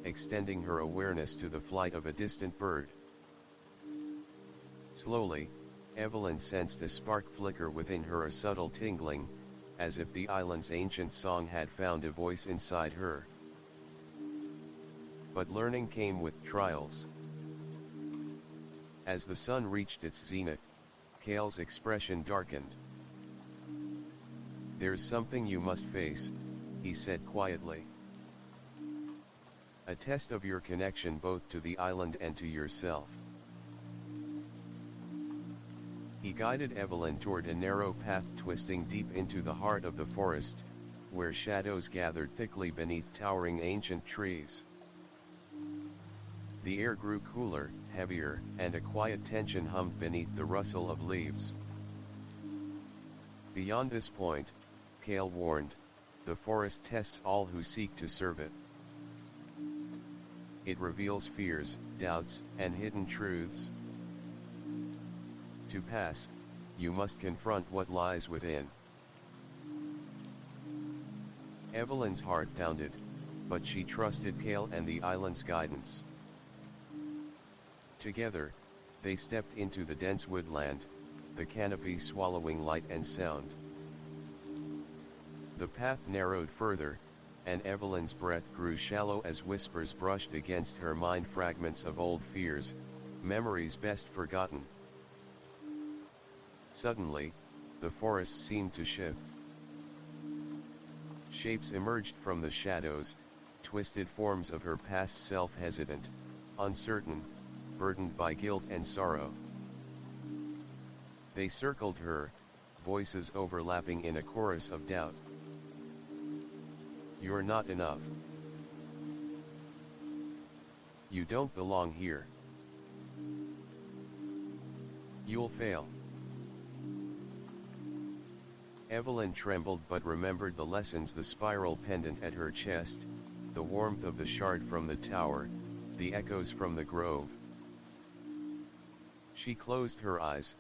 extending her awareness to the flight of a distant bird. Slowly, Evelyn sensed a spark flicker within her, a subtle tingling, as if the island's ancient song had found a voice inside her. But learning came with trials. As the sun reached its zenith, Kale's expression darkened. "There's something you must face," he said quietly. "A test of your connection both to the island and to yourself." He guided Evelyn toward a narrow path twisting deep into the heart of the forest, where shadows gathered thickly beneath towering ancient trees. The air grew cooler, heavier, and a quiet tension hummed beneath the rustle of leaves. "Beyond this point," Kale warned, "the forest tests all who seek to serve it. It reveals fears, doubts, and hidden truths. To pass, you must confront what lies within." Evelyn's heart pounded, but she trusted Kale and the island's guidance. Together, they stepped into the dense woodland, the canopy swallowing light and sound. The path narrowed further, and Evelyn's breath grew shallow as whispers brushed against her mind, fragments of old fears, memories best forgotten. Suddenly, the forest seemed to shift. Shapes emerged from the shadows, twisted forms of her past self, hesitant, uncertain, burdened by guilt and sorrow. They circled her, voices overlapping in a chorus of doubt. "You're not enough. You don't belong here. You'll fail." Evelyn trembled but remembered the lessons, the spiral pendant at her chest, the warmth of the shard from the tower, the echoes from the grove. She closed her eyes,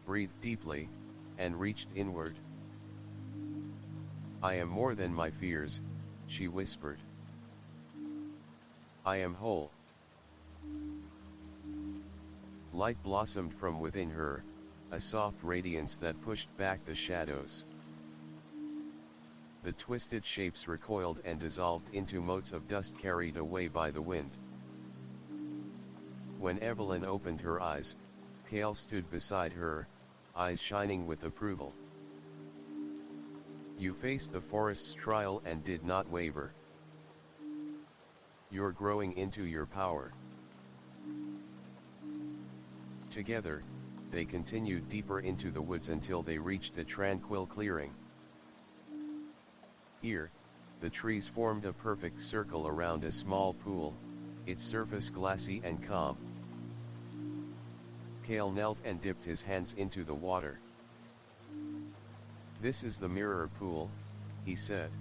breathed deeply, and reached inward. "I am more than my fears," she whispered. "I am whole." Light blossomed from within her, a soft radiance that pushed back the shadows. The twisted shapes recoiled and dissolved into motes of dust carried away by the wind. When Evelyn opened her eyes, Cale stood beside her, eyes shining with approval. "You faced the forest's trial and did not waver. You're growing into your power." Together, they continued deeper into the woods until they reached a tranquil clearing. Here, the trees formed a perfect circle around a small pool, its surface glassy and calm. Cale knelt and dipped his hands into the water. "This is the mirror pool," he said.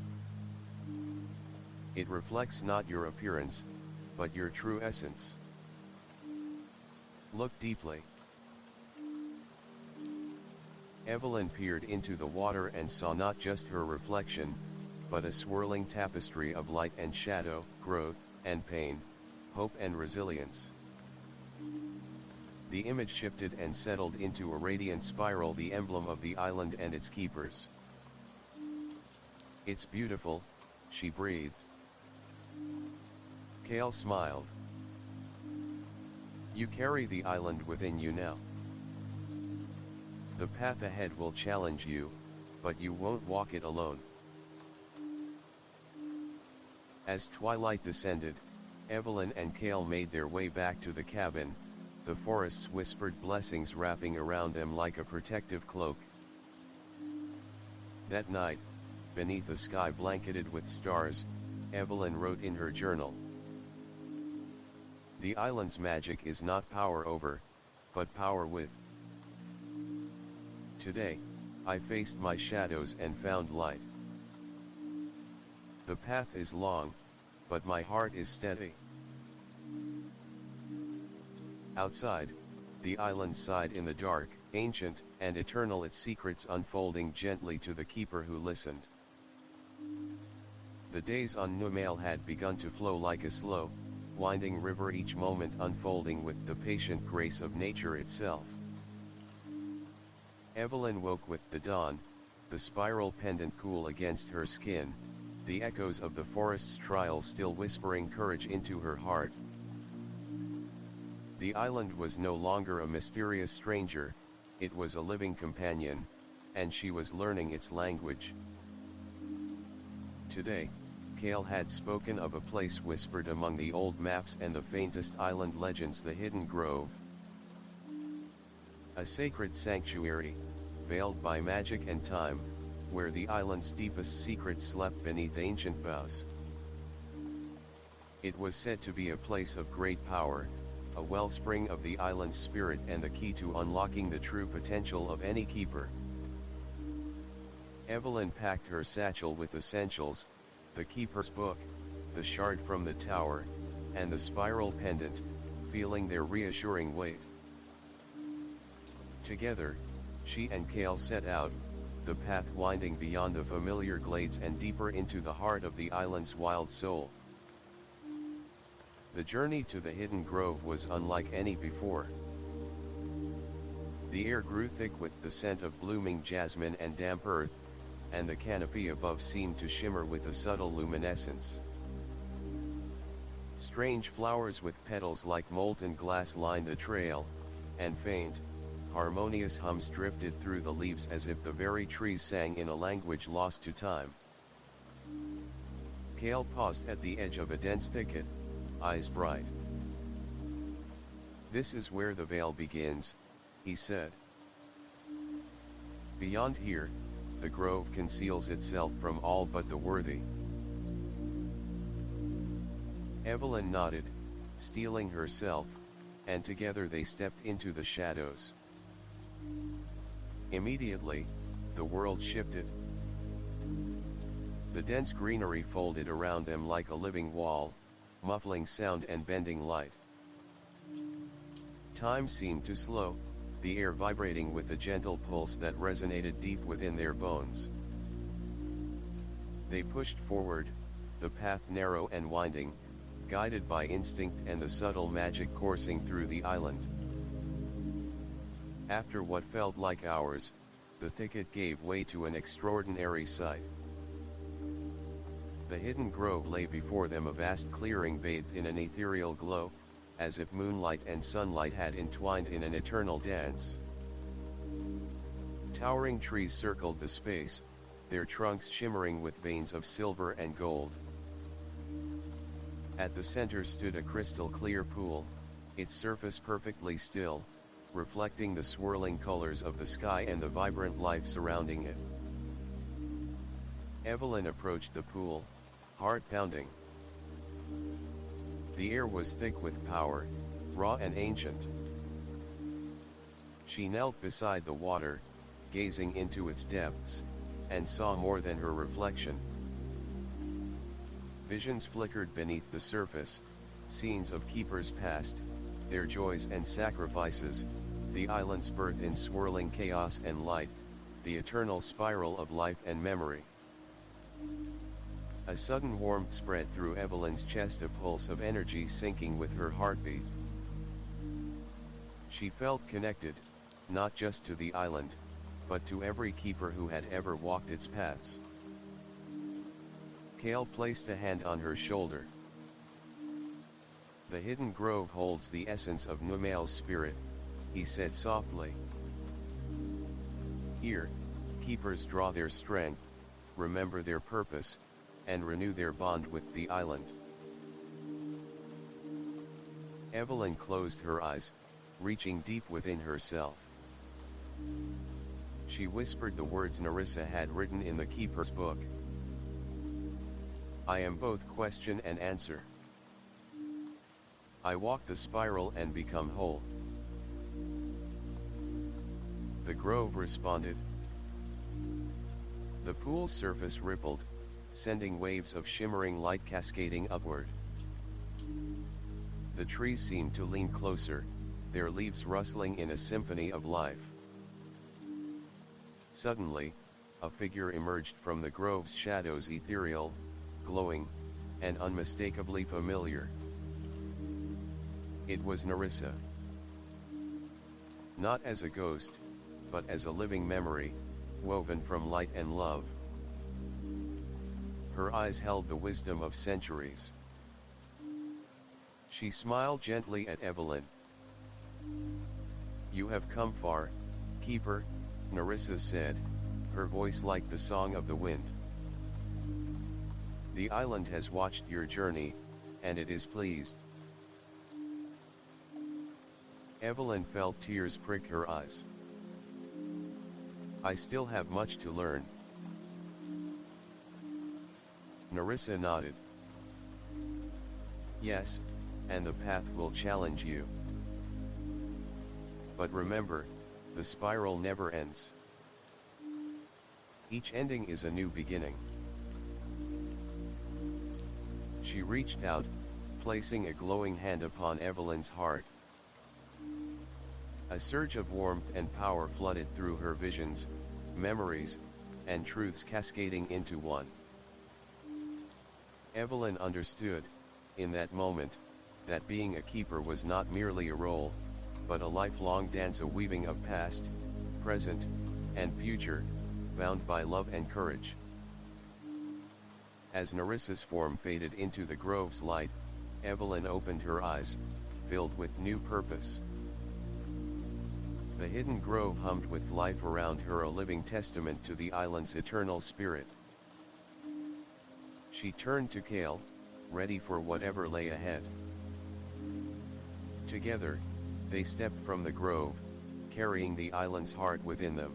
"It reflects not your appearance, but your true essence. Look deeply." Evelyn peered into the water and saw not just her reflection, but a swirling tapestry of light and shadow, growth and pain, hope and resilience. The image shifted and settled into a radiant spiral, the emblem of the island and its keepers. "It's beautiful," she breathed. Cale smiled. "You carry the island within you now. The path ahead will challenge you, but you won't walk it alone." As twilight descended, Evelyn and Cale made their way back to the cabin, the forest's whispered blessings wrapping around them like a protective cloak. That night, beneath a sky blanketed with stars, Evelyn wrote in her journal, "The island's magic is not power over, but power with. Today, I faced my shadows and found light. The path is long, but my heart is steady." Outside, the island sighed in the dark, ancient and eternal, its secrets unfolding gently to the keeper who listened. The days on Nigh had begun to flow like a slow, winding river, each moment unfolding with the patient grace of nature itself. Evelyn woke with the dawn, the spiral pendant cool against her skin, the echoes of the forest's trial still whispering courage into her heart. The island was no longer a mysterious stranger, it was a living companion, and she was learning its language. Today, Cale had spoken of a place whispered among the old maps and the faintest island legends, the Hidden Grove. A sacred sanctuary, veiled by magic and time, where the island's deepest secrets slept beneath ancient boughs. It was said to be a place of great power, a wellspring of the island's spirit and the key to unlocking the true potential of any keeper. Evelyn packed her satchel with essentials, the keeper's book, the shard from the tower, and the spiral pendant, feeling their reassuring weight. Together, she and Cale set out, the path winding beyond the familiar glades and deeper into the heart of the island's wild soul. The journey to the Hidden Grove was unlike any before. The air grew thick with the scent of blooming jasmine and damp earth, and the canopy above seemed to shimmer with a subtle luminescence. Strange flowers with petals like molten glass lined the trail, and faint, harmonious hums drifted through the leaves as if the very trees sang in a language lost to time. Cale paused at the edge of a dense thicket, eyes bright. "This is where the vale begins," he said. "Beyond here, the grove conceals itself from all but the worthy." Evelyn nodded, steeling herself, and together they stepped into the shadows. Immediately, the world shifted. The dense greenery folded around them like a living wall, muffling sound and bending light. Time seemed to slow, the air vibrating with a gentle pulse that resonated deep within their bones. They pushed forward, the path narrow and winding, guided by instinct and the subtle magic coursing through the island. After what felt like hours, the thicket gave way to an extraordinary sight. The hidden grove lay before them, a vast clearing bathed in an ethereal glow, as if moonlight and sunlight had entwined in an eternal dance. Towering trees circled the space, their trunks shimmering with veins of silver and gold. At the center stood a crystal-clear pool, its surface perfectly still, reflecting the swirling colors of the sky and the vibrant life surrounding it. Evelyn approached the pool, heart pounding. The air was thick with power, raw and ancient. She knelt beside the water, gazing into its depths, and saw more than her reflection. Visions flickered beneath the surface, scenes of keepers past, their joys and sacrifices, the island's birth in swirling chaos and light, the eternal spiral of life and memory. A sudden warmth spread through Evelyn's chest, a pulse of energy syncing with her heartbeat. She felt connected, not just to the island, but to every keeper who had ever walked its paths. Kale placed a hand on her shoulder. "The hidden grove holds the essence of Numail's spirit," he said softly. "Here, keepers draw their strength, remember their purpose, and renew their bond with the island." Evelyn closed her eyes, reaching deep within herself. She whispered the words Narissa had written in the Keeper's book. "I am both question and answer. I walk the spiral and become whole." The grove responded. The pool's surface rippled, sending waves of shimmering light cascading upward. The trees seemed to lean closer, their leaves rustling in a symphony of life. Suddenly, a figure emerged from the grove's shadows, ethereal, glowing, and unmistakably familiar. It was Narissa. Not as a ghost, but as a living memory, woven from light and love. Her eyes held the wisdom of centuries. She smiled gently at Evelyn. "You have come far, Keeper," Narissa said, her voice like the song of the wind. "The island has watched your journey, and it is pleased." Evelyn felt tears prick her eyes. "I still have much to learn." Narissa nodded. "Yes, and the path will challenge you. But remember, the spiral never ends. Each ending is a new beginning." She reached out, placing a glowing hand upon Evelyn's heart. A surge of warmth and power flooded through her, visions, memories, and truths cascading into one. Evelyn understood, in that moment, that being a keeper was not merely a role, but a lifelong dance, a weaving of past, present, and future, bound by love and courage. As Narissa's form faded into the grove's light, Evelyn opened her eyes, filled with new purpose. The hidden grove hummed with life around her, a living testament to the island's eternal spirit. She turned to Kale, ready for whatever lay ahead. Together, they stepped from the grove, carrying the island's heart within them.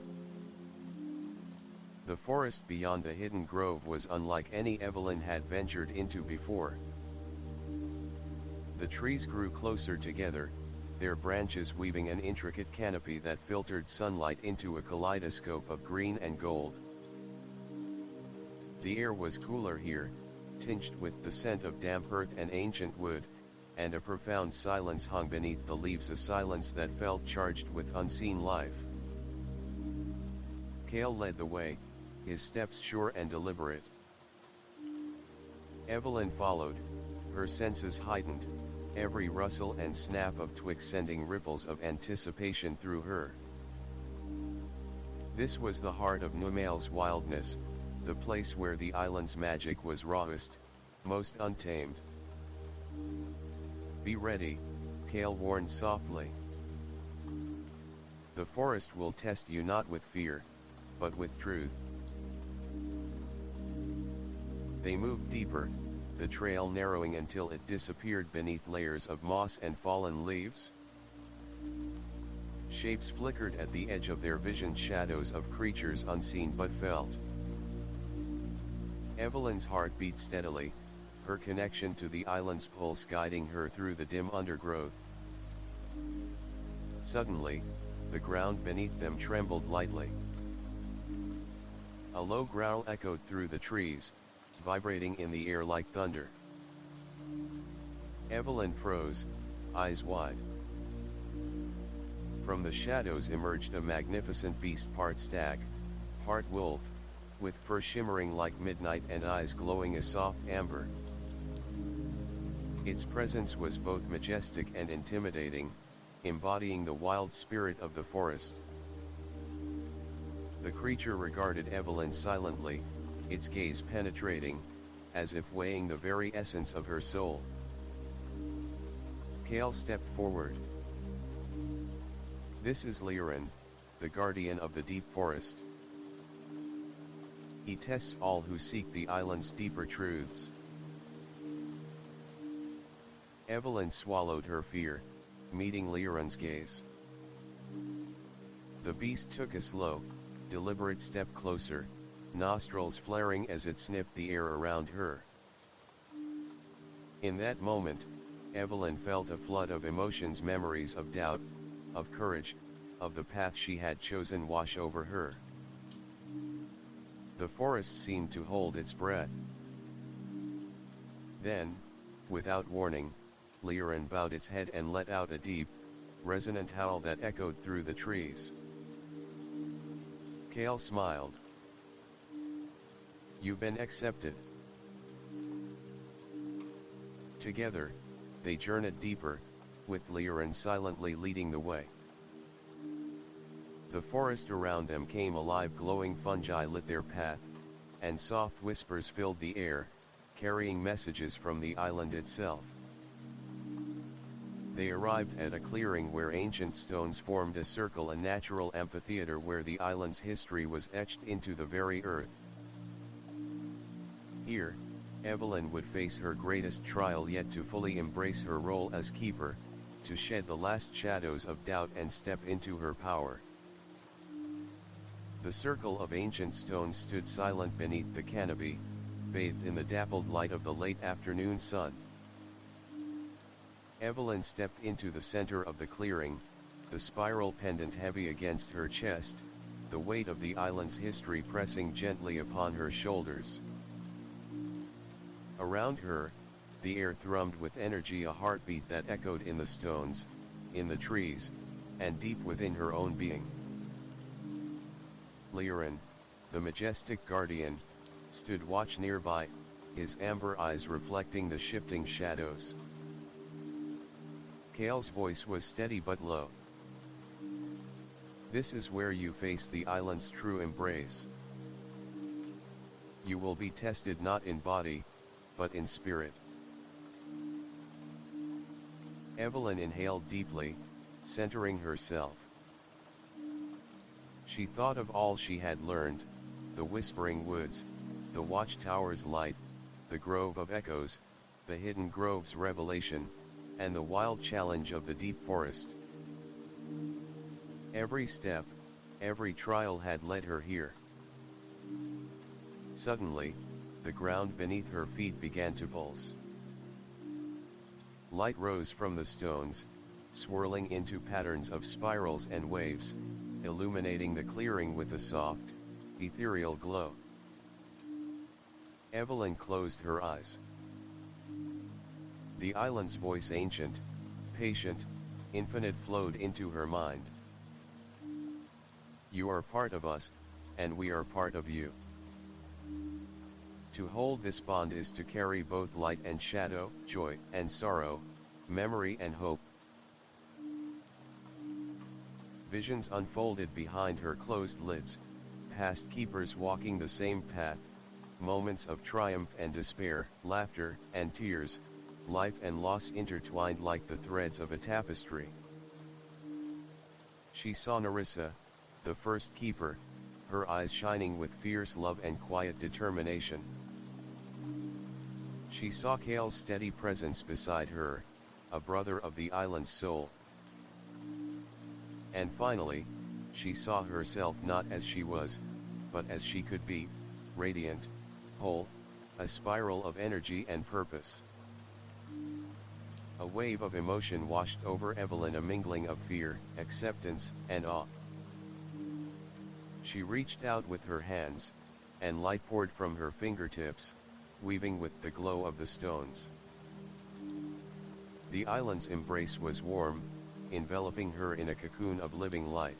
The forest beyond the hidden grove was unlike any Evelyn had ventured into before. The trees grew closer together, their branches weaving an intricate canopy that filtered sunlight into a kaleidoscope of green and gold. The air was cooler here, tinged with the scent of damp earth and ancient wood, and a profound silence hung beneath the leaves, a silence that felt charged with unseen life. Kale led the way, his steps sure and deliberate. Evelyn followed, her senses heightened, every rustle and snap of twig sending ripples of anticipation through her. This was the heart of Numail's wildness, the place where the island's magic was rawest, most untamed. "Be ready," Kale warned softly. "The forest will test you not with fear, but with truth." They moved deeper, the trail narrowing until it disappeared beneath layers of moss and fallen leaves. Shapes flickered at the edge of their vision, shadows of creatures unseen but felt. Evelyn's heart beat steadily, her connection to the island's pulse guiding her through the dim undergrowth. Suddenly, the ground beneath them trembled lightly. A low growl echoed through the trees, vibrating in the air like thunder. Evelyn froze, eyes wide. From the shadows emerged a magnificent beast, part stag, part wolf, with fur shimmering like midnight and eyes glowing a soft amber. Its presence was both majestic and intimidating, embodying the wild spirit of the forest. The creature regarded Evelyn silently, its gaze penetrating, as if weighing the very essence of her soul. Kale stepped forward. "This is Lyran, the guardian of the deep forest. He tests all who seek the island's deeper truths." Evelyn swallowed her fear, meeting Lyran's gaze. The beast took a slow, deliberate step closer, nostrils flaring as it sniffed the air around her. In that moment, Evelyn felt a flood of emotions, memories of doubt, of courage, of the path she had chosen wash over her. The forest seemed to hold its breath. Then, without warning, Lyran bowed its head and let out a deep, resonant howl that echoed through the trees. Kale smiled. "You've been accepted." Together, they journeyed deeper, with Lyran silently leading the way. The forest around them came alive, glowing fungi lit their path, and soft whispers filled the air, carrying messages from the island itself. They arrived at a clearing where ancient stones formed a circle, a natural amphitheater where the island's history was etched into the very earth. Here, Evelyn would face her greatest trial yet, to fully embrace her role as keeper, to shed the last shadows of doubt and step into her power. The circle of ancient stones stood silent beneath the canopy, bathed in the dappled light of the late afternoon sun. Evelyn stepped into the center of the clearing, the spiral pendant heavy against her chest, the weight of the island's history pressing gently upon her shoulders. Around her, the air thrummed with energy, a heartbeat that echoed in the stones, in the trees, and deep within her own being. Lyran, the majestic guardian, stood watch nearby, his amber eyes reflecting the shifting shadows. Kale's voice was steady but low. "This is where you face the island's true embrace. You will be tested not in body, but in spirit." Evelyn inhaled deeply, centering herself. She thought of all she had learned, the whispering woods, the watchtower's light, the grove of echoes, the hidden grove's revelation, and the wild challenge of the deep forest. Every step, every trial had led her here. Suddenly, the ground beneath her feet began to pulse. Light rose from the stones, swirling into patterns of spirals and waves, illuminating the clearing with a soft, ethereal glow. Evelyn closed her eyes. The island's voice, ancient, patient, infinite, flowed into her mind. "You are part of us, and we are part of you. To hold this bond is to carry both light and shadow, joy and sorrow, memory and hope." Visions unfolded behind her closed lids, past keepers walking the same path, moments of triumph and despair, laughter and tears, life and loss intertwined like the threads of a tapestry. She saw Narissa, the first keeper, her eyes shining with fierce love and quiet determination. She saw Kale's steady presence beside her, a brother of the island's soul. And finally, she saw herself not as she was, but as she could be, radiant, whole, a spiral of energy and purpose. A wave of emotion washed over Evelyn, a mingling of fear, acceptance, and awe. She reached out with her hands, and light poured from her fingertips, weaving with the glow of the stones. The island's embrace was warm, enveloping her in a cocoon of living light.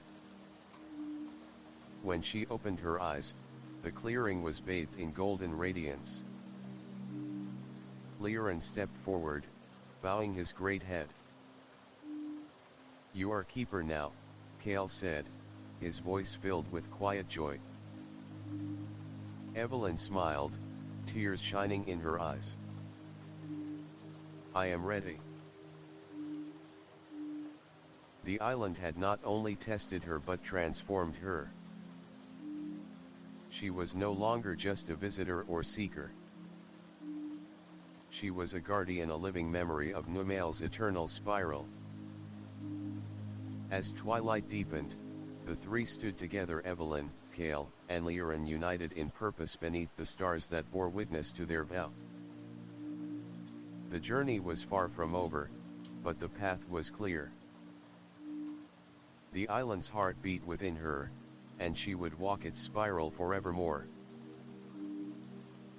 When she opened her eyes, the clearing was bathed in golden radiance. Liran stepped forward, bowing his great head. "You are keeper now," Kale said, his voice filled with quiet joy. Evelyn smiled, tears shining in her eyes. "I am ready." The island had not only tested her but transformed her. She was no longer just a visitor or seeker. She was a guardian, a living memory of Numail's eternal spiral. As twilight deepened, the three stood together, Evelyn, Kale, and Liran, united in purpose beneath the stars that bore witness to their vow. The journey was far from over, but the path was clear. The island's heart beat within her, and she would walk its spiral forevermore.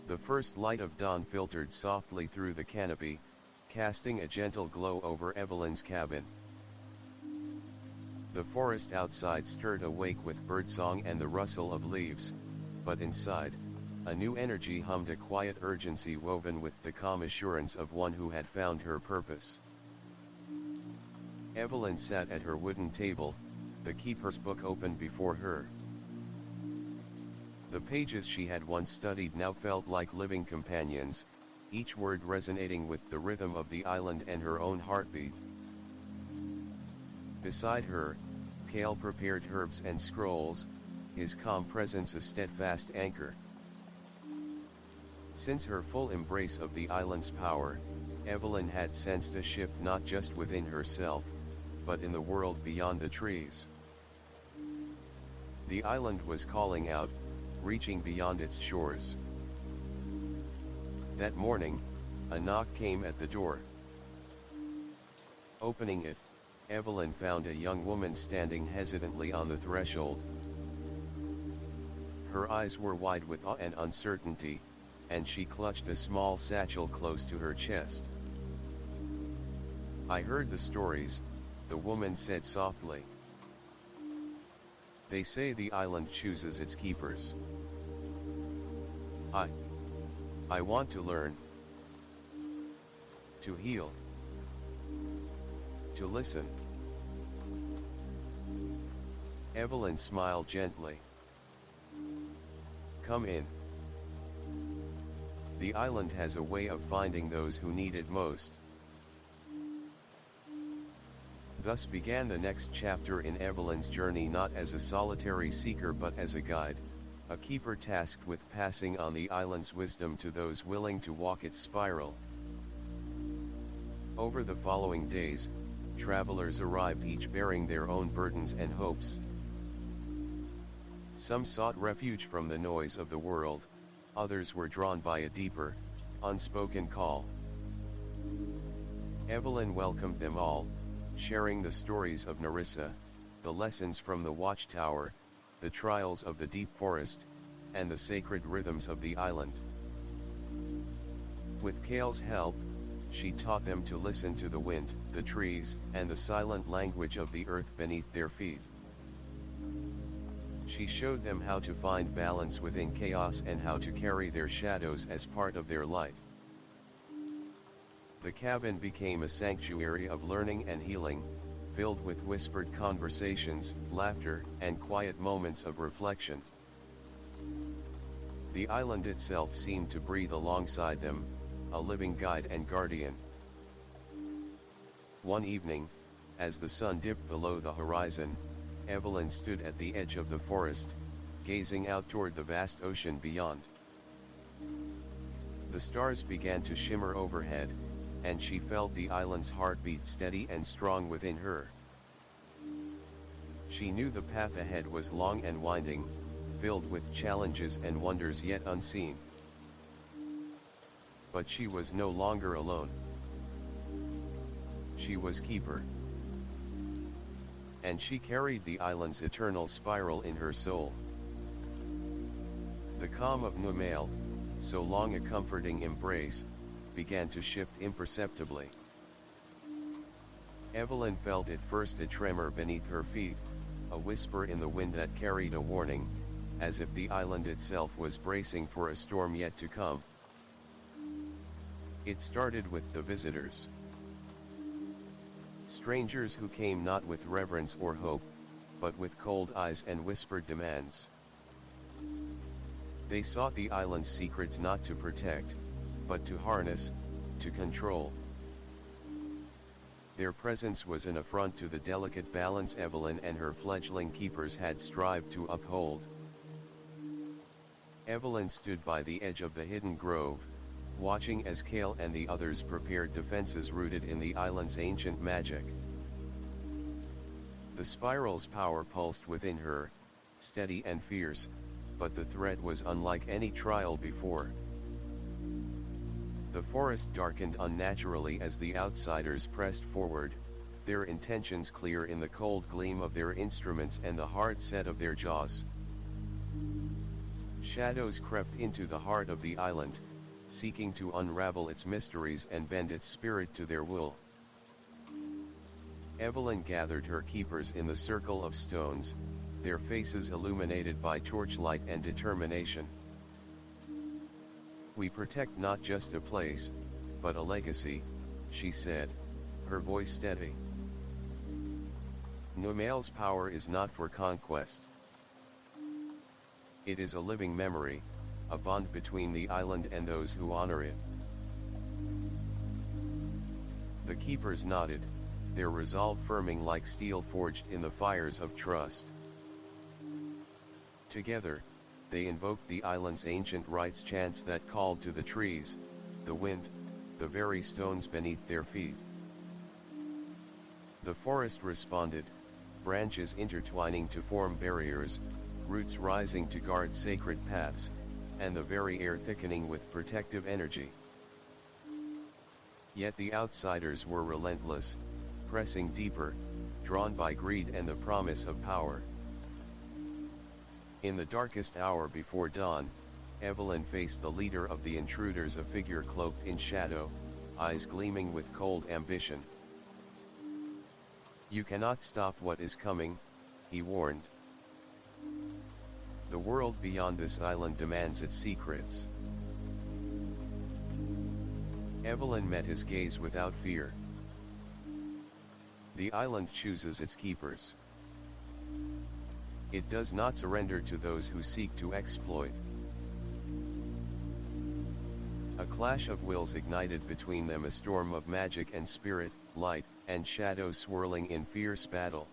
The first light of dawn filtered softly through the canopy, casting a gentle glow over Evelyn's cabin. The forest outside stirred awake with birdsong and the rustle of leaves, but inside, a new energy hummed, a quiet urgency woven with the calm assurance of one who had found her purpose. Evelyn sat at her wooden table, the keeper's book open before her. The pages she had once studied now felt like living companions, each word resonating with the rhythm of the island and her own heartbeat. Beside her, Kale prepared herbs and scrolls, his calm presence a steadfast anchor. Since her full embrace of the island's power, Evelyn had sensed a shift not just within herself, but in the world beyond the trees. The island was calling out, reaching beyond its shores. That morning, a knock came at the door. Opening it, Evelyn found a young woman standing hesitantly on the threshold. Her eyes were wide with awe and uncertainty, and she clutched a small satchel close to her chest. "I heard the stories," the woman said softly. "They say the island chooses its keepers. I want to learn. To heal. To listen." Evelyn smiled gently. "Come in. The island has a way of finding those who need it most." Thus began the next chapter in Evelyn's journey, not as a solitary seeker but as a guide, a keeper tasked with passing on the island's wisdom to those willing to walk its spiral. Over the following days, travelers arrived, each bearing their own burdens and hopes. Some sought refuge from the noise of the world, others were drawn by a deeper, unspoken call. Evelyn welcomed them all, sharing the stories of Narissa, the lessons from the watchtower, the trials of the deep forest, and the sacred rhythms of the island. With Kale's help, she taught them to listen to the wind, the trees, and the silent language of the earth beneath their feet. She showed them how to find balance within chaos and how to carry their shadows as part of their light. The cabin became a sanctuary of learning and healing, filled with whispered conversations, laughter, and quiet moments of reflection. The island itself seemed to breathe alongside them, a living guide and guardian. One evening, as the sun dipped below the horizon, Evelyn stood at the edge of the forest, gazing out toward the vast ocean beyond. The stars began to shimmer overhead, and she felt the island's heartbeat steady and strong within her. She knew the path ahead was long and winding, filled with challenges and wonders yet unseen. But she was no longer alone. She was keeper. And she carried the island's eternal spiral in her soul. The calm of Nigh, so long a comforting embrace, began to shift imperceptibly. Evelyn felt at first a tremor beneath her feet, a whisper in the wind that carried a warning, as if the island itself was bracing for a storm yet to come. It started with the visitors. Strangers who came not with reverence or hope, but with cold eyes and whispered demands. They sought the island's secrets not to protect, but to harness, to control. Their presence was an affront to the delicate balance Evelyn and her fledgling keepers had strived to uphold. Evelyn stood by the edge of the hidden grove, watching as Kale and the others prepared defenses rooted in the island's ancient magic. The spiral's power pulsed within her, steady and fierce, but the threat was unlike any trial before. The forest darkened unnaturally as the outsiders pressed forward, their intentions clear in the cold gleam of their instruments and the hard set of their jaws. Shadows crept into the heart of the island, seeking to unravel its mysteries and bend its spirit to their will. Evelyn gathered her keepers in the circle of stones, their faces illuminated by torchlight and determination. "We protect not just a place, but a legacy," she said, her voice steady. Nigh's power is not for conquest. It is a living memory, a bond between the island and those who honor it. The keepers nodded, their resolve firming like steel forged in the fires of trust. Together, they invoked the island's ancient rites chants that called to the trees, the wind, the very stones beneath their feet. The forest responded, branches intertwining to form barriers, roots rising to guard sacred paths, and the very air thickening with protective energy. Yet the outsiders were relentless, pressing deeper, drawn by greed and the promise of power. In the darkest hour before dawn, Evelyn faced the leader of the intruders, a figure cloaked in shadow, eyes gleaming with cold ambition. "You cannot stop what is coming," he warned. "The world beyond this island demands its secrets." Evelyn met his gaze without fear. "The island chooses its keepers. It does not surrender to those who seek to exploit." A clash of wills ignited between them, a storm of magic and spirit, light and shadow swirling in fierce battle.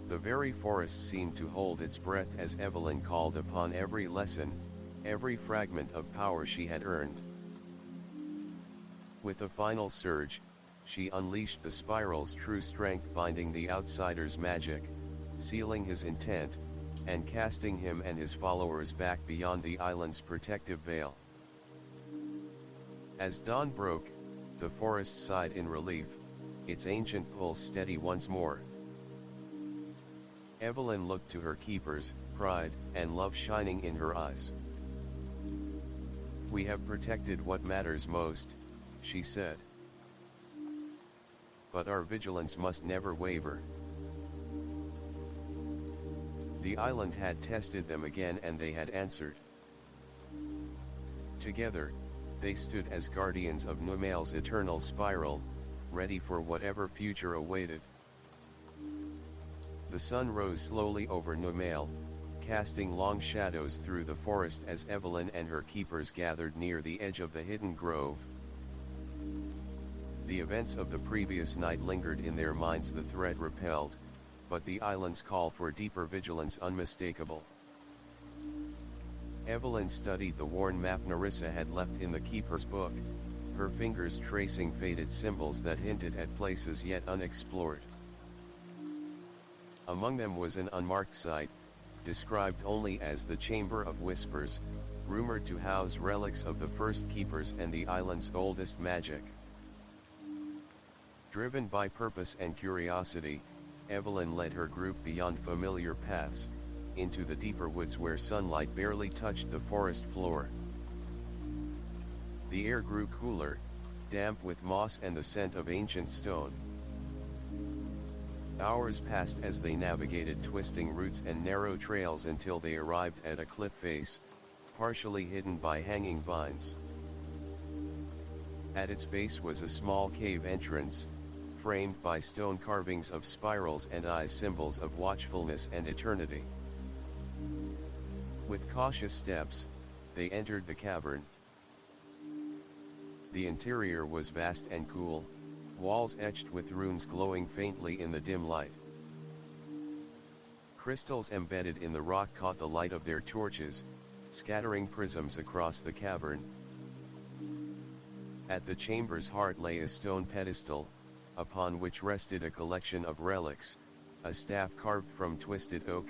The very forest seemed to hold its breath as Evelyn called upon every lesson, every fragment of power she had earned. With a final surge, she unleashed the spiral's true strength, binding the outsider's magic, sealing his intent, and casting him and his followers back beyond the island's protective veil. As dawn broke, the forest sighed in relief, its ancient pulse steady once more. Evelyn looked to her keepers, pride and love shining in her eyes. "We have protected what matters most," she said. "But our vigilance must never waver." The island had tested them again and they had answered. Together, they stood as guardians of Nigh's eternal spiral, ready for whatever future awaited. The sun rose slowly over Numail, casting long shadows through the forest as Evelyn and her keepers gathered near the edge of the hidden grove. The events of the previous night lingered in their minds, the threat repelled, but the island's call for deeper vigilance unmistakable. Evelyn studied the worn map Narissa had left in the keeper's book, her fingers tracing faded symbols that hinted at places yet unexplored. Among them was an unmarked site, described only as the Chamber of Whispers, rumored to house relics of the first keepers and the island's oldest magic. Driven by purpose and curiosity, Evelyn led her group beyond familiar paths, into the deeper woods where sunlight barely touched the forest floor. The air grew cooler, damp with moss and the scent of ancient stone. Hours passed as they navigated twisting roots and narrow trails until they arrived at a cliff face, partially hidden by hanging vines. At its base was a small cave entrance, framed by stone carvings of spirals and eyes, symbols of watchfulness and eternity. With cautious steps, they entered the cavern. The interior was vast and cool, walls etched with runes glowing faintly in the dim light. Crystals embedded in the rock caught the light of their torches, scattering prisms across the cavern. At the chamber's heart lay a stone pedestal, upon which rested a collection of relics, a staff carved from twisted oak,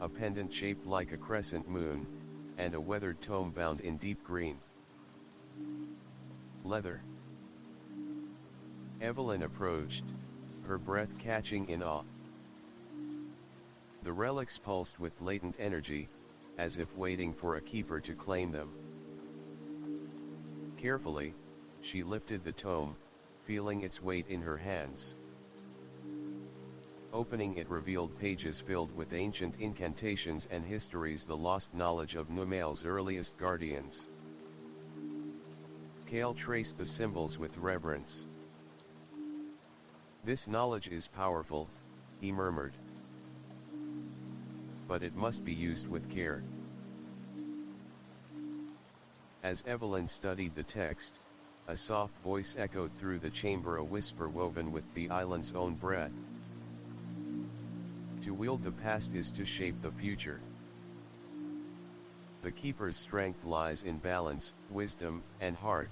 a pendant shaped like a crescent moon, and a weathered tome bound in deep green leather. Evelyn approached, her breath catching in awe. The relics pulsed with latent energy, as if waiting for a keeper to claim them. Carefully, she lifted the tome, feeling its weight in her hands. Opening it revealed pages filled with ancient incantations and histories, the lost knowledge of Numail's earliest guardians. Kale traced the symbols with reverence. "This knowledge is powerful," he murmured. "But it must be used with care." As Evelyn studied the text, a soft voice echoed through the chamber, a whisper woven with the island's own breath. "To wield the past is to shape the future. The keeper's strength lies in balance, wisdom, and heart."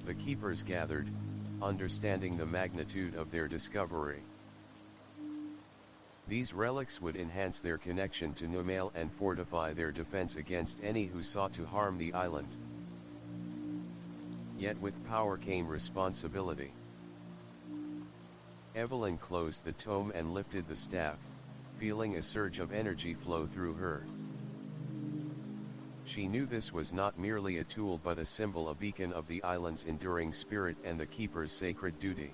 The keepers gathered, understanding the magnitude of their discovery. These relics would enhance their connection to Numail and fortify their defense against any who sought to harm the island. Yet with power came responsibility. Evelyn closed the tome and lifted the staff, feeling a surge of energy flow through her. She knew this was not merely a tool but a symbol, a beacon of the island's enduring spirit and the keeper's sacred duty.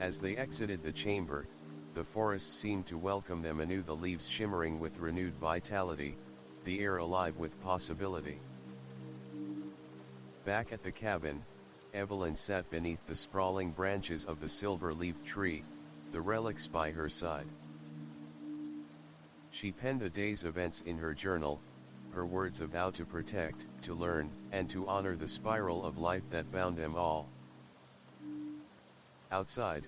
As they exited the chamber, the forest seemed to welcome them anew, the leaves shimmering with renewed vitality, the air alive with possibility. Back at the cabin, Evelyn sat beneath the sprawling branches of the silver-leaved tree, the relics by her side. She penned the day's events in her journal, her words a vow to protect, to learn, and to honor the spiral of life that bound them all. Outside,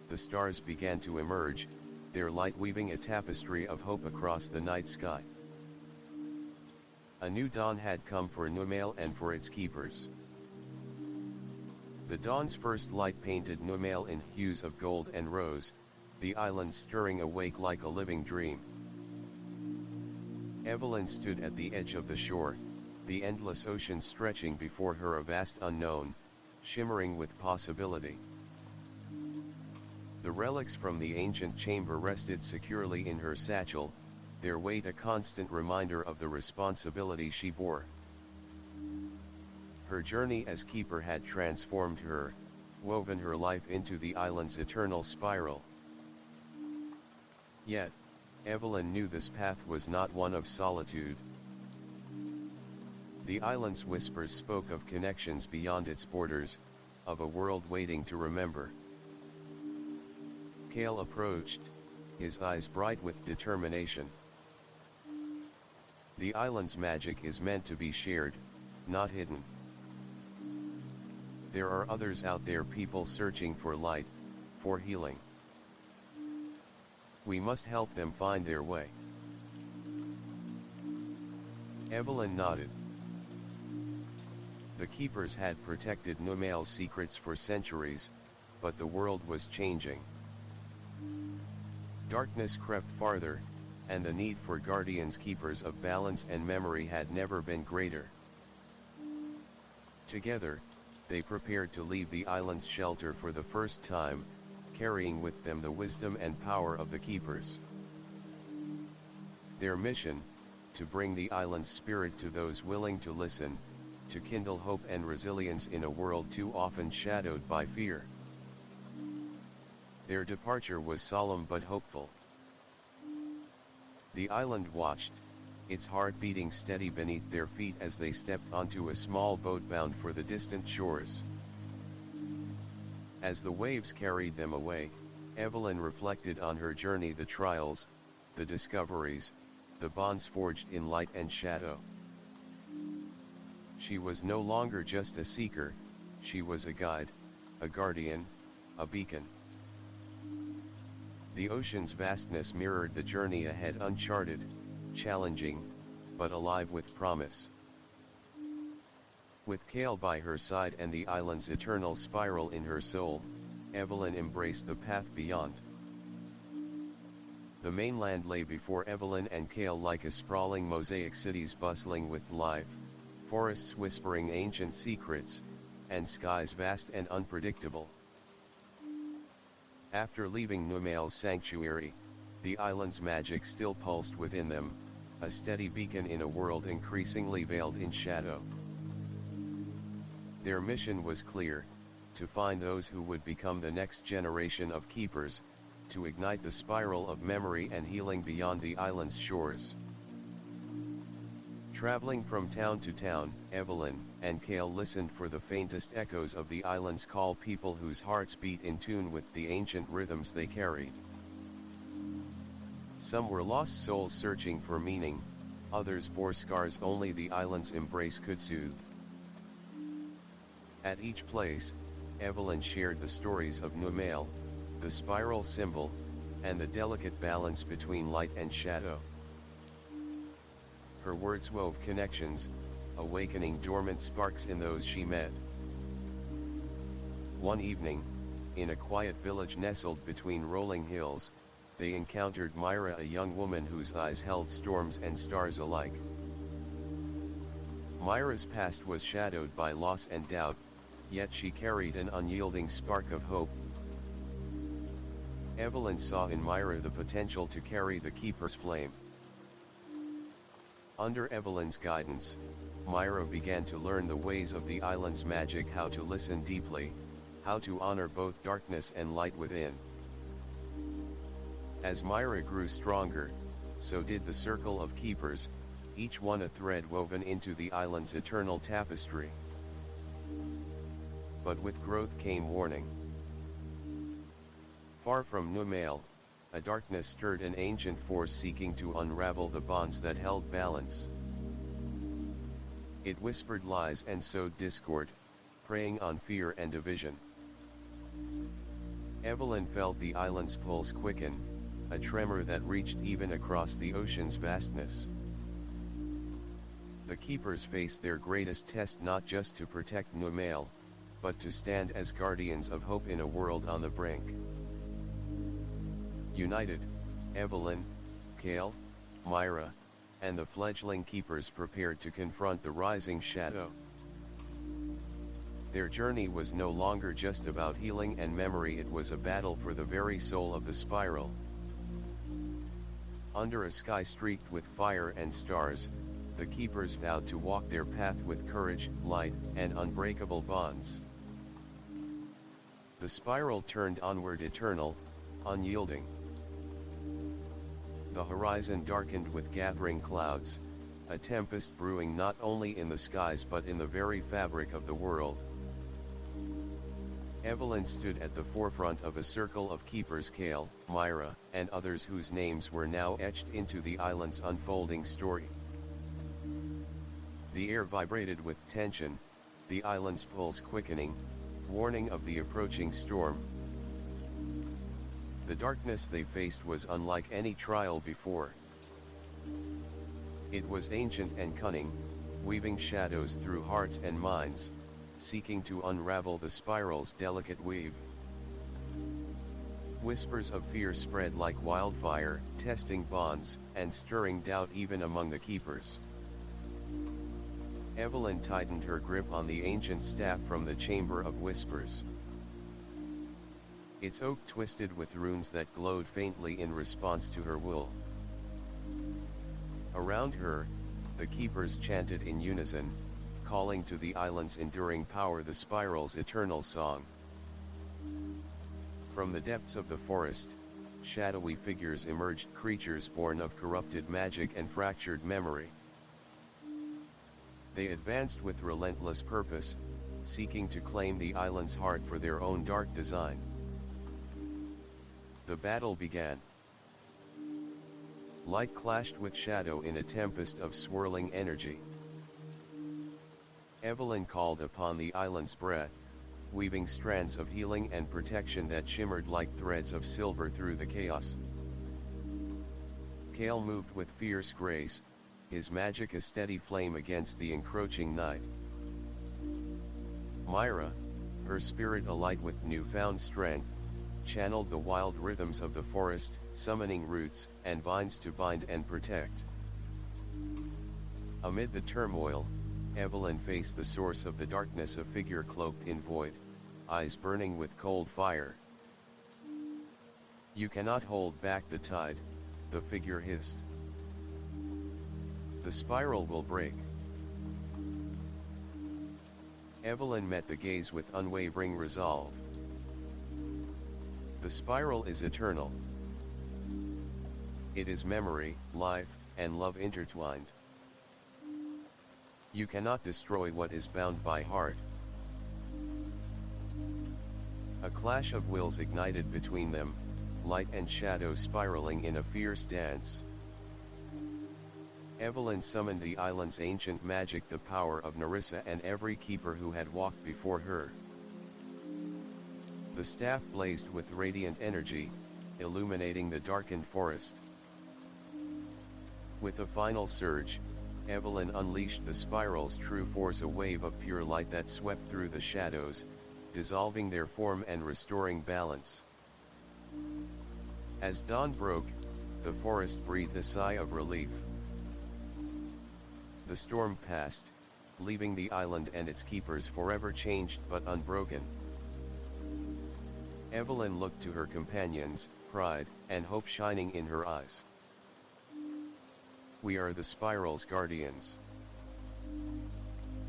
the stars began to emerge, their light weaving a tapestry of hope across the night sky. A new dawn had come for Numail and for its keepers. The dawn's first light painted Numail in hues of gold and rose, the island stirring awake like a living dream. Evelyn stood at the edge of the shore, the endless ocean stretching before her, a vast unknown, shimmering with possibility. The relics from the ancient chamber rested securely in her satchel, their weight a constant reminder of the responsibility she bore. Her journey as keeper had transformed her, woven her life into the island's eternal spiral. Yet, Evelyn knew this path was not one of solitude. The island's whispers spoke of connections beyond its borders, of a world waiting to remember. Kale approached, his eyes bright with determination. The island's magic is meant to be shared, not hidden. There are others out there, people searching for light, for healing. We must help them find their way. Evelyn nodded. The keepers had protected Numail's secrets for centuries, but the world was changing. Darkness crept farther, and the need for guardians, keepers of balance and memory, had never been greater. Together, they prepared to leave the island's shelter for the first time, carrying with them the wisdom and power of the keepers. Their mission, to bring the island's spirit to those willing to listen, to kindle hope and resilience in a world too often shadowed by fear. Their departure was solemn but hopeful. The island watched, its heart beating steady beneath their feet as they stepped onto a small boat bound for the distant shores. As the waves carried them away, Evelyn reflected on her journey, the trials, the discoveries, the bonds forged in light and shadow. She was no longer just a seeker, she was a guide, a guardian, a beacon. The ocean's vastness mirrored the journey ahead, uncharted, challenging, but alive with promise. With Kale by her side and the island's eternal spiral in her soul, Evelyn embraced the path beyond. The mainland lay before Evelyn and Kale like a sprawling mosaic, cities bustling with life, forests whispering ancient secrets, and skies vast and unpredictable. After leaving Numail's sanctuary, the island's magic still pulsed within them, a steady beacon in a world increasingly veiled in shadow. Their mission was clear, to find those who would become the next generation of keepers, to ignite the spiral of memory and healing beyond the island's shores. Traveling from town to town, Evelyn and Kale listened for the faintest echoes of the island's call, people whose hearts beat in tune with the ancient rhythms they carried. Some were lost souls searching for meaning, others bore scars only the island's embrace could soothe. At each place, Evelyn shared the stories of Numail, the spiral symbol, and the delicate balance between light and shadow. Her words wove connections, awakening dormant sparks in those she met. One evening, in a quiet village nestled between rolling hills, they encountered Myra, a young woman whose eyes held storms and stars alike. Myra's past was shadowed by loss and doubt, yet she carried an unyielding spark of hope. Evelyn saw in Myra the potential to carry the keeper's flame. Under Evelyn's guidance, Myra began to learn the ways of the island's magic, how to listen deeply, how to honor both darkness and light within. As Myra grew stronger, so did the circle of keepers, each one a thread woven into the island's eternal tapestry. But with growth came warning. Far from Numail, a darkness stirred, an ancient force seeking to unravel the bonds that held balance. It whispered lies and sowed discord, preying on fear and division. Evelyn felt the island's pulse quicken, a tremor that reached even across the ocean's vastness. The keepers faced their greatest test, not just to protect Numail, but to stand as guardians of hope in a world on the brink. United, Evelyn, Kale, Myra, and the fledgling keepers prepared to confront the rising shadow. Their journey was no longer just about healing and memory, it was a battle for the very soul of the spiral. Under a sky streaked with fire and stars, the keepers vowed to walk their path with courage, light, and unbreakable bonds. The spiral turned onward, eternal, unyielding. The horizon darkened with gathering clouds, a tempest brewing not only in the skies but in the very fabric of the world. Evelyn stood at the forefront of a circle of keepers, Cale, Myra, and others whose names were now etched into the island's unfolding story. The air vibrated with tension, the island's pulse quickening, warning of the approaching storm. The darkness they faced was unlike any trial before. It was ancient and cunning, weaving shadows through hearts and minds, seeking to unravel the spiral's delicate weave. Whispers of fear spread like wildfire, testing bonds, and stirring doubt even among the keepers. Evelyn tightened her grip on the ancient staff from the Chamber of Whispers. Its oak twisted with runes that glowed faintly in response to her will. Around her, the keepers chanted in unison, calling to the island's enduring power the spiral's eternal song. From the depths of the forest, shadowy figures emerged, creatures born of corrupted magic and fractured memory. They advanced with relentless purpose, seeking to claim the island's heart for their own dark design. The battle began. Light clashed with shadow in a tempest of swirling energy. Evelyn called upon the island's breath, weaving strands of healing and protection that shimmered like threads of silver through the chaos. Cale moved with fierce grace, his magic a steady flame against the encroaching night. Myra, her spirit alight with newfound strength, channeled the wild rhythms of the forest, summoning roots and vines to bind and protect. Amid the turmoil, Evelyn faced the source of the darkness, a figure cloaked in void, eyes burning with cold fire. "You cannot hold back the tide," the figure hissed. "The spiral will break." Evelyn met the gaze with unwavering resolve. "The spiral is eternal. It is memory, life, and love intertwined. You cannot destroy what is bound by heart." A clash of wills ignited between them, light and shadow spiraling in a fierce dance. Evelyn summoned the island's ancient magic, the power of Narissa and every keeper who had walked before her. The staff blazed with radiant energy, illuminating the darkened forest. With a final surge, Evelyn unleashed the spiral's true force, a wave of pure light that swept through the shadows, dissolving their form and restoring balance. As dawn broke, the forest breathed a sigh of relief. The storm passed, leaving the island and its keepers forever changed but unbroken. Evelyn looked to her companions, pride and hope shining in her eyes. "We are the spiral's guardians.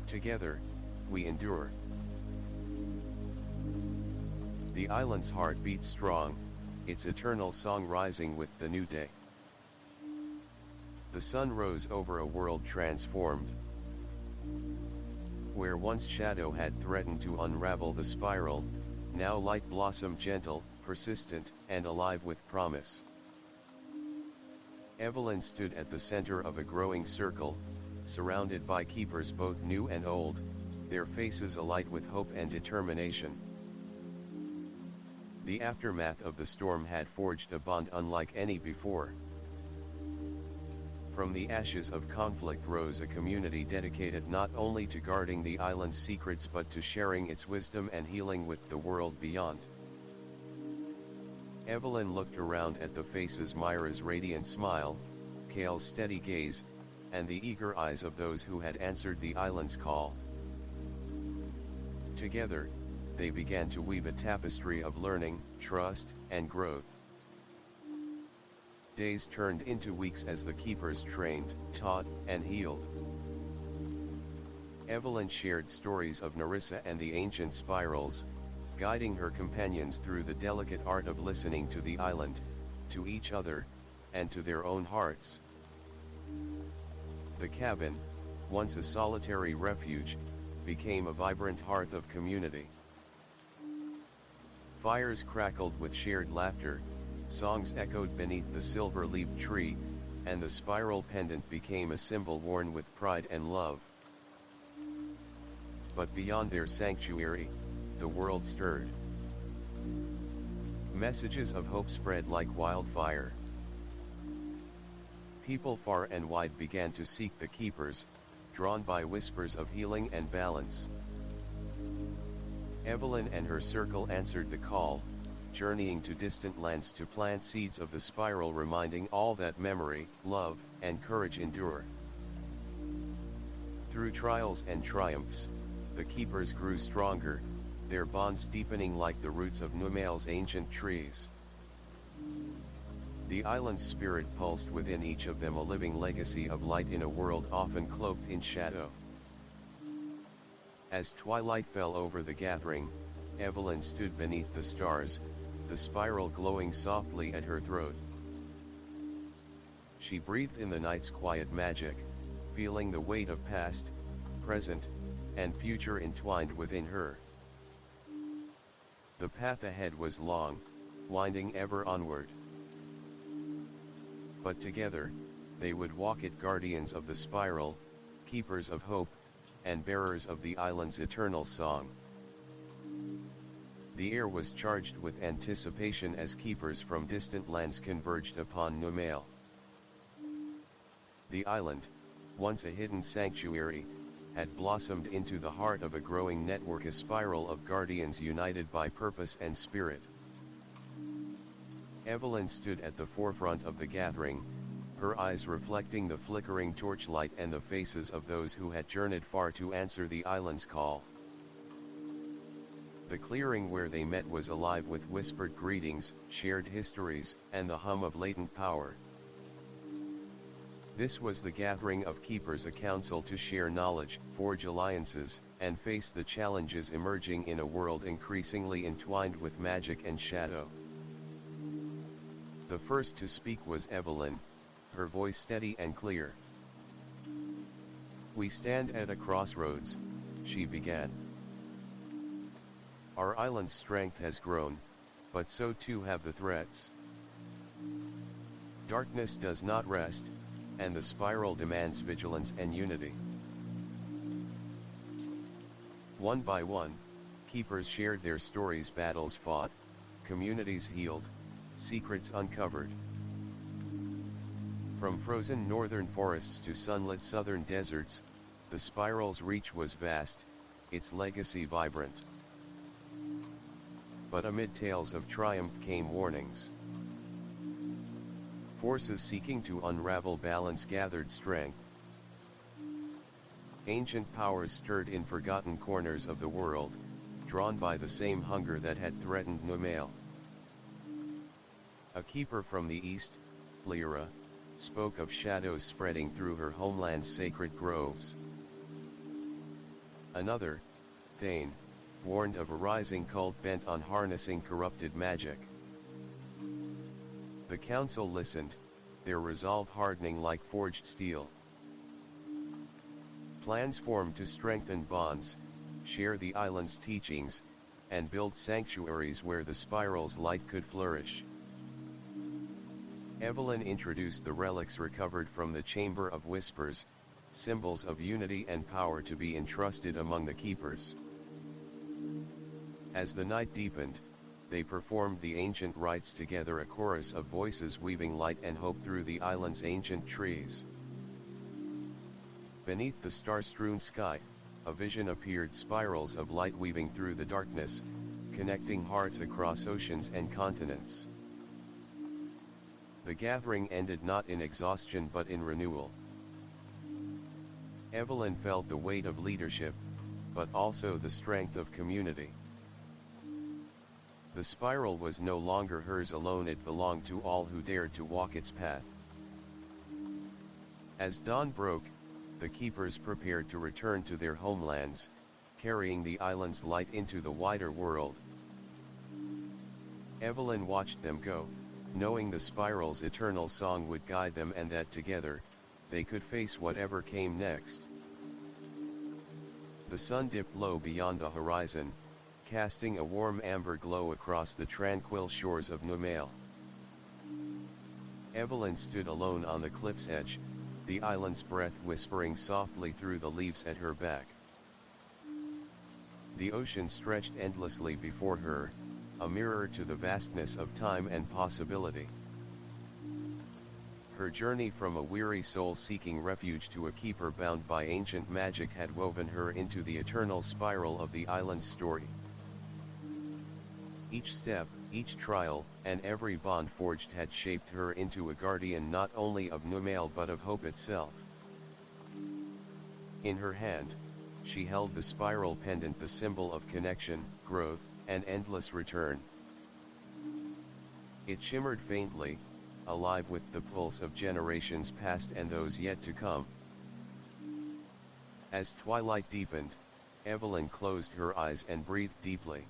Together, we endure." The island's heart beat strong, its eternal song rising with the new day. The sun rose over a world transformed. Where once shadow had threatened to unravel the spiral, now light blossomed, gentle, persistent, and alive with promise. Evelyn stood at the center of a growing circle, surrounded by keepers both new and old, their faces alight with hope and determination. The aftermath of the storm had forged a bond unlike any before. From the ashes of conflict rose a community dedicated not only to guarding the island's secrets but to sharing its wisdom and healing with the world beyond. Evelyn looked around at the faces, Myra's radiant smile, Cale's steady gaze, and the eager eyes of those who had answered the island's call. Together, they began to weave a tapestry of learning, trust, and growth. Days turned into weeks as the keepers trained, taught, and healed. Evelyn shared stories of Narissa and the ancient spirals, guiding her companions through the delicate art of listening to the island, to each other, and to their own hearts. The cabin, once a solitary refuge, became a vibrant hearth of community. Fires crackled with shared laughter, songs echoed beneath the silver-leaved tree, and the spiral pendant became a symbol worn with pride and love. But beyond their sanctuary, the world stirred. Messages of hope spread like wildfire. People far and wide began to seek the keepers, drawn by whispers of healing and balance. Evelyn and her circle answered the call, journeying to distant lands to plant seeds of the spiral, reminding all that memory, love, and courage endure. Through trials and triumphs, the keepers grew stronger, their bonds deepening like the roots of Numail's ancient trees. The island's spirit pulsed within each of them, a living legacy of light in a world often cloaked in shadow. As twilight fell over the gathering, Evelyn stood beneath the stars, the spiral glowing softly at her throat. She breathed in the night's quiet magic, feeling the weight of past, present, and future entwined within her. The path ahead was long, winding ever onward. But together, they would walk it, guardians of the spiral, keepers of hope, and bearers of the island's eternal song. The air was charged with anticipation as keepers from distant lands converged upon Numail. The island, once a hidden sanctuary, had blossomed into the heart of a growing network, a spiral of guardians united by purpose and spirit. Evelyn stood at the forefront of the gathering, her eyes reflecting the flickering torchlight and the faces of those who had journeyed far to answer the island's call. The clearing where they met was alive with whispered greetings, shared histories, and the hum of latent power. This was the gathering of keepers, a council to share knowledge, forge alliances, and face the challenges emerging in a world increasingly entwined with magic and shadow. The first to speak was Evelyn, her voice steady and clear. "We stand at a crossroads," she began. "Our island's strength has grown, but so too have the threats. Darkness does not rest, and the spiral demands vigilance and unity." One by one, keepers shared their stories, battles fought, communities healed, secrets uncovered. From frozen northern forests to sunlit southern deserts, the spiral's reach was vast, its legacy vibrant. But amid tales of triumph came warnings. Forces seeking to unravel balance gathered strength. Ancient powers stirred in forgotten corners of the world, drawn by the same hunger that had threatened Numail. A keeper from the east, Lyra, spoke of shadows spreading through her homeland's sacred groves. Another, Thane, warned of a rising cult bent on harnessing corrupted magic. The council listened, their resolve hardening like forged steel. Plans formed to strengthen bonds, share the island's teachings, and build sanctuaries where the spiral's light could flourish. Evelyn introduced the relics recovered from the Chamber of Whispers, symbols of unity and power to be entrusted among the keepers. As the night deepened, they performed the ancient rites together, a chorus of voices weaving light and hope through the island's ancient trees. Beneath the star-strewn sky, a vision appeared, spirals of light weaving through the darkness, connecting hearts across oceans and continents. The gathering ended not in exhaustion but in renewal. Evelyn felt the weight of leadership, but also the strength of community. The spiral was no longer hers alone, it belonged to all who dared to walk its path. As dawn broke, the keepers prepared to return to their homelands, carrying the island's light into the wider world. Evelyn watched them go, knowing the spiral's eternal song would guide them and that together, they could face whatever came next. The sun dipped low beyond the horizon, casting a warm amber glow across the tranquil shores of Nigh. Evelyn stood alone on the cliff's edge, the island's breath whispering softly through the leaves at her back. The ocean stretched endlessly before her, a mirror to the vastness of time and possibility. Her journey from a weary soul seeking refuge to a keeper bound by ancient magic had woven her into the eternal spiral of the island's story. Each step, each trial, and every bond forged had shaped her into a guardian not only of Nigh but of hope itself. In her hand, she held the spiral pendant, the symbol of connection, growth, and endless return. It shimmered faintly, alive with the pulse of generations past and those yet to come. As twilight deepened, Evelyn closed her eyes and breathed deeply.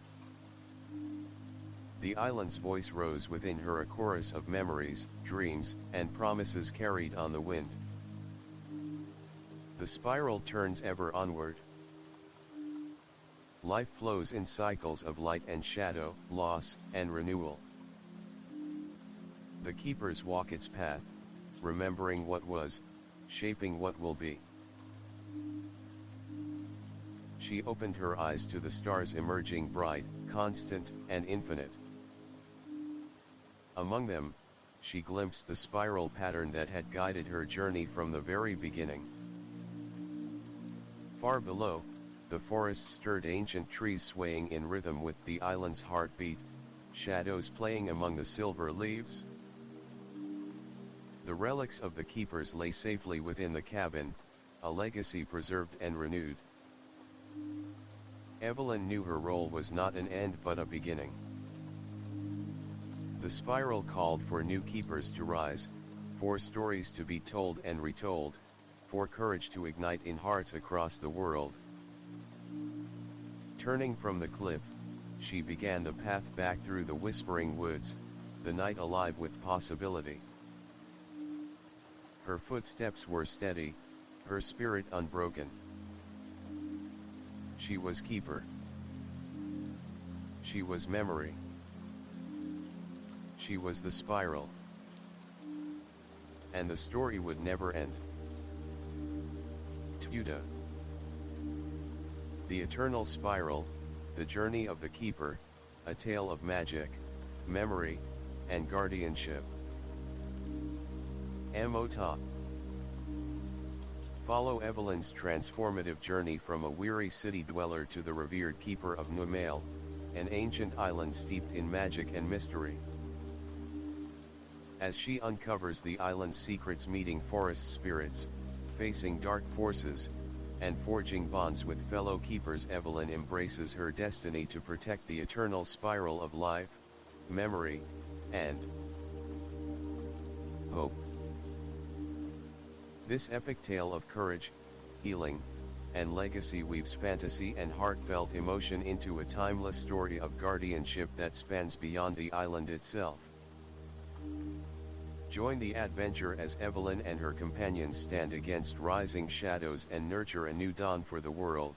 The island's voice rose within her, a chorus of memories, dreams, and promises carried on the wind. The spiral turns ever onward. Life flows in cycles of light and shadow, loss, and renewal. The keepers walk its path, remembering what was, shaping what will be. She opened her eyes to the stars emerging bright, constant, and infinite. Among them, she glimpsed the spiral pattern that had guided her journey from the very beginning. Far below, the forest stirred, ancient trees swaying in rhythm with the island's heartbeat, shadows playing among the silver leaves. The relics of the keepers lay safely within the cabin, a legacy preserved and renewed. Evelyn knew her role was not an end but a beginning. The spiral called for new keepers to rise, for stories to be told and retold, for courage to ignite in hearts across the world. Turning from the cliff, she began the path back through the whispering woods, the night alive with possibility. Her footsteps were steady, her spirit unbroken. She was keeper. She was memory. She was the spiral. And the story would never end. Tuda. The Eternal Spiral, The Journey of the Keeper, a tale of magic, memory, and guardianship. Amota. Follow Evelyn's transformative journey from a weary city dweller to the revered keeper of Nigh, an ancient island steeped in magic and mystery. As she uncovers the island's secrets, meeting forest spirits, facing dark forces, and forging bonds with fellow keepers, Evelyn embraces her destiny to protect the eternal spiral of life, memory, and hope. This epic tale of courage, healing, and legacy weaves fantasy and heartfelt emotion into a timeless story of guardianship that spans beyond the island itself. Join the adventure as Evelyn and her companions stand against rising shadows and nurture a new dawn for the world.